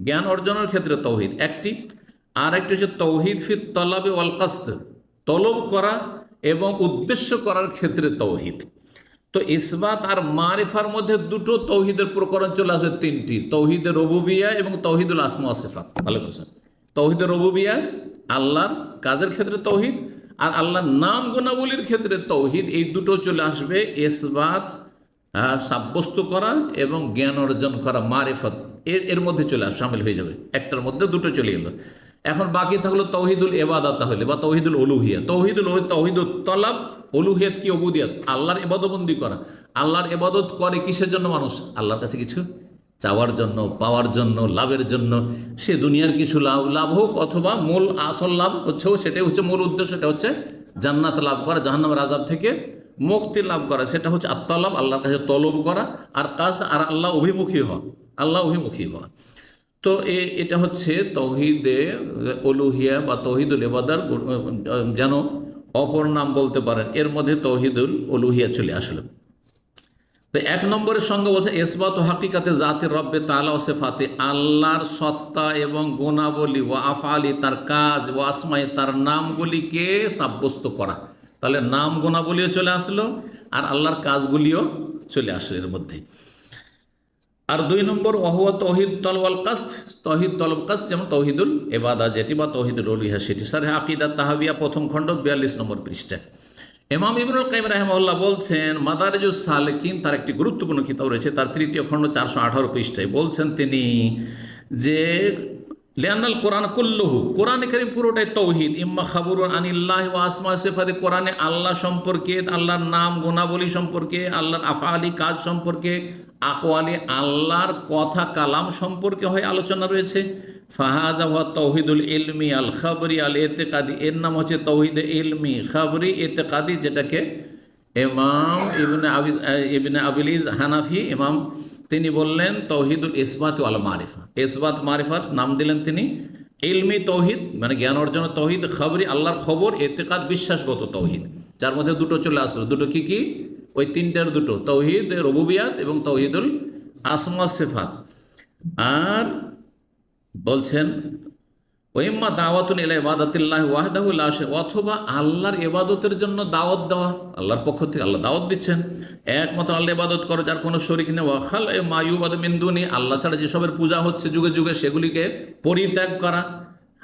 জ্ঞান অর্জনের ক্ষেত্রে তৌহিদ একটি। আর একটি হচ্ছে তৌহিদ ফিত তলাবে ওয়াল কাসদ, তলব করা এবং উদ্দেশ্য করার ক্ষেত্রে তৌহিদ। তো ইসবাত আর মারিফার মধ্যে দুটো তৌহিদের প্রকরণ চলে আসবে, তিনটি, তৌহিদের রুবুবিয়া এবং তৌহিদুল আসমা ওয়া সিফাত। ভালো করেছেন, তৌহিদের রুবুবিয়া আল্লাহর কাজের ক্ষেত্রে তৌহিদ, আর আল্লাহর নাম গুণাবলীর ক্ষেত্রে তৌহিদ, এই দুটো চলে আসবে। ইসবাত সাব্যস্ত করা এবং জ্ঞান অর্জন করা, মারিফত এর মধ্যে চলে আসবে, শামিল হয়ে যাবে, একটার মধ্যে দুটো চলে এলো। এখন বাকি থাকলো তৌহিদুল ইবাদত তাহলে, বা তৌহিদুল উলুহিয়া। তৌহিদুল তলাব, উলুহিয়াত কি উবুদিয়াত, আল্লাহর ইবাদতবন্দি করা। আল্লাহর ইবাদত করে কিসের জন্য মানুষ? আল্লাহর কাছে কিছু চাওয়ার জন্য, পাওয়ার জন্য, লাভের জন্য। সে দুনিয়ার কিছু লাভ হোক অথবা মূল আসল লাভ হচ্ছে, সেটাই হচ্ছে মূল উদ্দেশ্য, সেটা হচ্ছে জান্নাত লাভ করা, জাহান্নামের আযাব থেকে মুক্তি লাভ করা, সেটা হচ্ছে আত্মালাভ, আল্লাহর কাছে তলব করা। আর কাজ আর আল্লাহ অভিমুখী হওয়া, আল্লাহ অভিমুখী হওয়া। তো এটা হচ্ছে তৌহিদে উলুহিয়া বা তৌহিদুল ইবাদার যেন অপর নাম বলতে পারেন, এর মধ্যে তৌহিদুল উলুহিয়া চলে আসলো। তো এক নম্বরের সঙ্গে বলছে ইসবাত হাকিকাতে জাতির রব্বে তাআলা ও সিফাতে, আল্লাহর সত্তা এবং গুণাবলী, ওয়া আফআলি তার কাজ, ওয়া আসমায়ে তার নামগুলিকে সাব্যস্ত করা। তাহলে নাম গুণাবলীও চলে আসলো আর আল্লাহর কাজগুলিও চলে আসলো এর মধ্যে। আর দুই নম্বর ওয়াহুয়া তৌহিদ তলওয়াল কাসদ, তৌহিদ তলব কাসদ, যেমন তৌহিদুল ইবাদা যেটি বা তৌহিদুল উলুহিয়া সেটি। শারহ আকিদাত তাহাবিয়া প্রথম খণ্ড 42 নম্বর পৃষ্ঠা। ইমাম ইবনুল কাইয়িম রাহিমাহুল্লাহ বলছেন, মাদারিজুস সালিকিন তার একটি গুরুত্বপূর্ণ কিতাব রয়েছে, তার তৃতীয় খণ্ড 418 পৃষ্ঠায় বলছেন তিনি যে লিআন্নাল কোরআন কুল্লুহু, কোরআনে কারীম পুরোটাই তৌহিদ, ইম্মা খাবরুন আনিল্লাহি ওয়া আসমা সিফাতি, কোরআনে আল্লাহ সম্পর্কে, আল্লাহর নাম গুণাবলী সম্পর্কে, আল্লাহর আফআলি কাজ সম্পর্কে, আকওয়ালি আল্লাহর কথা কালাম সম্পর্কে হয় আলোচনা রয়েছে। ফাহাযা ওয়া তৌহিদুল ইলমি আল খাবরি আল ইতিকাদি, এর নাম হচ্ছে তৌহিদ ইলমি, খাবরি, ইতিকাদি, যেটাকে ইমাম ইবনে আবিল ইজ হানাফি ইমাম তিনি বললেন তৌহিদুল ইসবাত ওয়াল মারিফা, ইসবাত মারিফার নাম দিলেন তিনি। ইলমি তৌহিদ মানে জ্ঞান অর্জনের তৌহিদ, খাবরি আল্লাহর খবর, ইতিকাদ বিশ্বাসগত তৌহিদ, যার মধ্যে দুটো চলে আসলো। দুটো কি কি? ওই তিনটার দুটো, তৌহিদ রুবুবিয়াত এবং তৌহিদুল আসমা সিফাত। আর বলছেন ওইম্মা দাওয়াতুন ইলা ইবাদাতিল্লাহি ওয়াহদাহু লা শারীকা, অথবা আল্লাহর ইবাদতের জন্য দাওয়াত দেওয়া, আল্লাহর পক্ষ থেকে আল্লাহ দাওয়াত দিচ্ছেন, একমাত্র আল্লাহ ইবাদত করো যার কোনো শরীক নেই। ওয়া খাল মা ইউবাদু মিন দুনি, আল্লাহ ছাড়া যেসবের পূজা হচ্ছে যুগে যুগে সেগুলিকে পরিত্যাগ করা।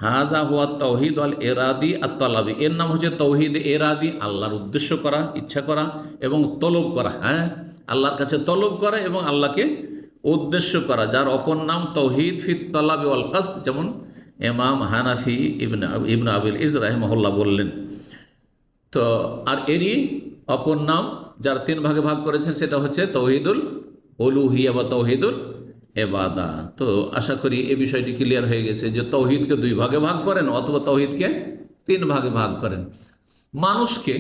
হাযা হুয়া তাওহীদ আল ইরাদি আত তালাবি, এর নাম হচ্ছে তৌহিদ ইরাদি, আল্লাহর উদ্দেশ্য করা, ইচ্ছা করা এবং তলব করা। হ্যাঁ, আল্লাহর কাছে তলব করা এবং আল্লাহকে উদ্দেশ্য করা, যার অপর নাম তৌহিদ ফিত তালাবি ওয়াল কাসদ, যেমন ইমাম হানাফি ইবনে আবিল ইজ রাহিমাহুল্লাহ বললেন। তো আর এরই অপর নাম যার তিন ভাগে ভাগ করেছেন সেটা হচ্ছে তৌহিদুল উলুহিয়া বা তৌহিদুল ইবাদা। তো আশা করি এই বিষয়টি ক্লিয়ার হয়ে গেছে যে তৌহিদকে দুই ভাগে ভাগ করেন অথবা তৌহিদকে তিন ভাগে ভাগ করেন। মানুষকে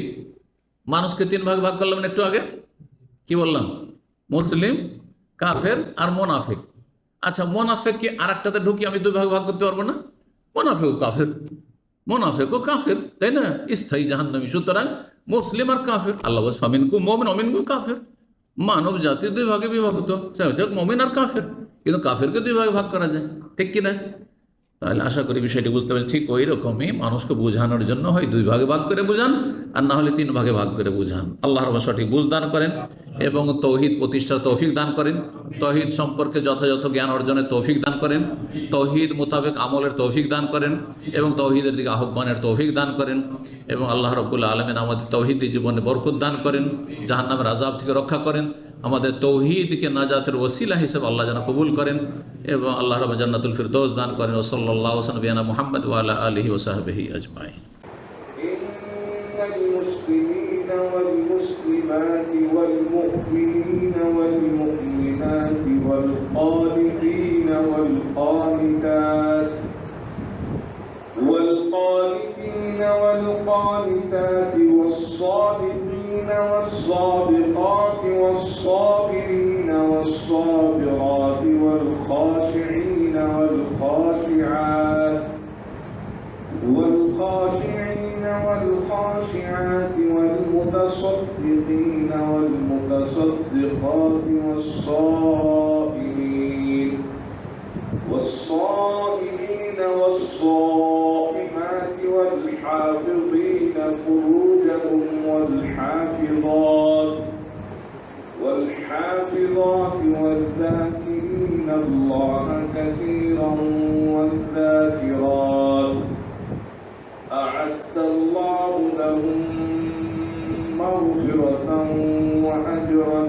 তিন ভাগে ভাগ করলাম একটু আগে, কি বললাম? মুসলিম, কাফের আর মোনাফিক। আচ্ছা, মোনাফেককে আর একটাতে ঢুকি আমি দুই ভাগে ভাগ করতে পারবো না? মোনাফেকও কাফের, তাই না? স্থায়ী জাহান্নামী। সুতরাং মুসলিম আর কাফের, আল্লাহ বলছে ফামিনকুম মুমিন ওয়া মিনকুম কাফের, মানব জাতি দুই ভাগে বিভক্ত, মুমিন আর কাফের, কিন্তু কাফেরকে দুই ভাগে ভাগ করা যায়, ঠিক কিনা? তাহলে আশা করি বিষয়টি বুঝতে পারছি। ঠিক ওই রকমই মানুষকে বোঝানোর জন্য হয় দুই ভাগে ভাগ করে বোঝান, আর না হলে তিন ভাগে ভাগ করে বোঝান। আল্লাহ রাব্বুল সঠিক বুঝ দান করেন। এবং তৌহিদ প্রতিষ্ঠার তৌফিক দান করেন, তৌহিদ সম্পর্কে যথাযথ জ্ঞান অর্জনের তৌফিক দান করেন, তৌহিদ মোতাবেক আমলের তৌফিক দান করেন এবং তৌহিদের দিকে আহ্বানের তৌফিক দান করেন এবং আল্লাহ রাব্বুল আলামিন আমাদের তৌহিদি জীবনে বরকত দান করেন, জাহান্নামের আযাব থেকে রক্ষা করেন, আমাদের তৌহিদকে নাজাতের ওসিলা হিসেবে আল্লাহ যেন কবুল করেন এবং আল্লাহ রাব্বুল জান্নাতুল ফিরদৌস দান করেন। ও সাল্লাল্লাহু আলা নবিয়িনা মুহাম্মদ ওয়া আলা আলিহি ওয়া সাহবিহি আজমাইন।
المسلمين والمسلمات والمؤمنين والمؤمنات والقانتين والقانتات والصادقين والصادقات والصابرين والصابرات والخاشعين والخاشعات والخاشعات والمتصدقين والمتصدقات والصائمين والصائمات والحافظين فروجهم والحافظات والذاكرين الله كثيرا والذاكرات أعد الله لهم مغفرة وأجرا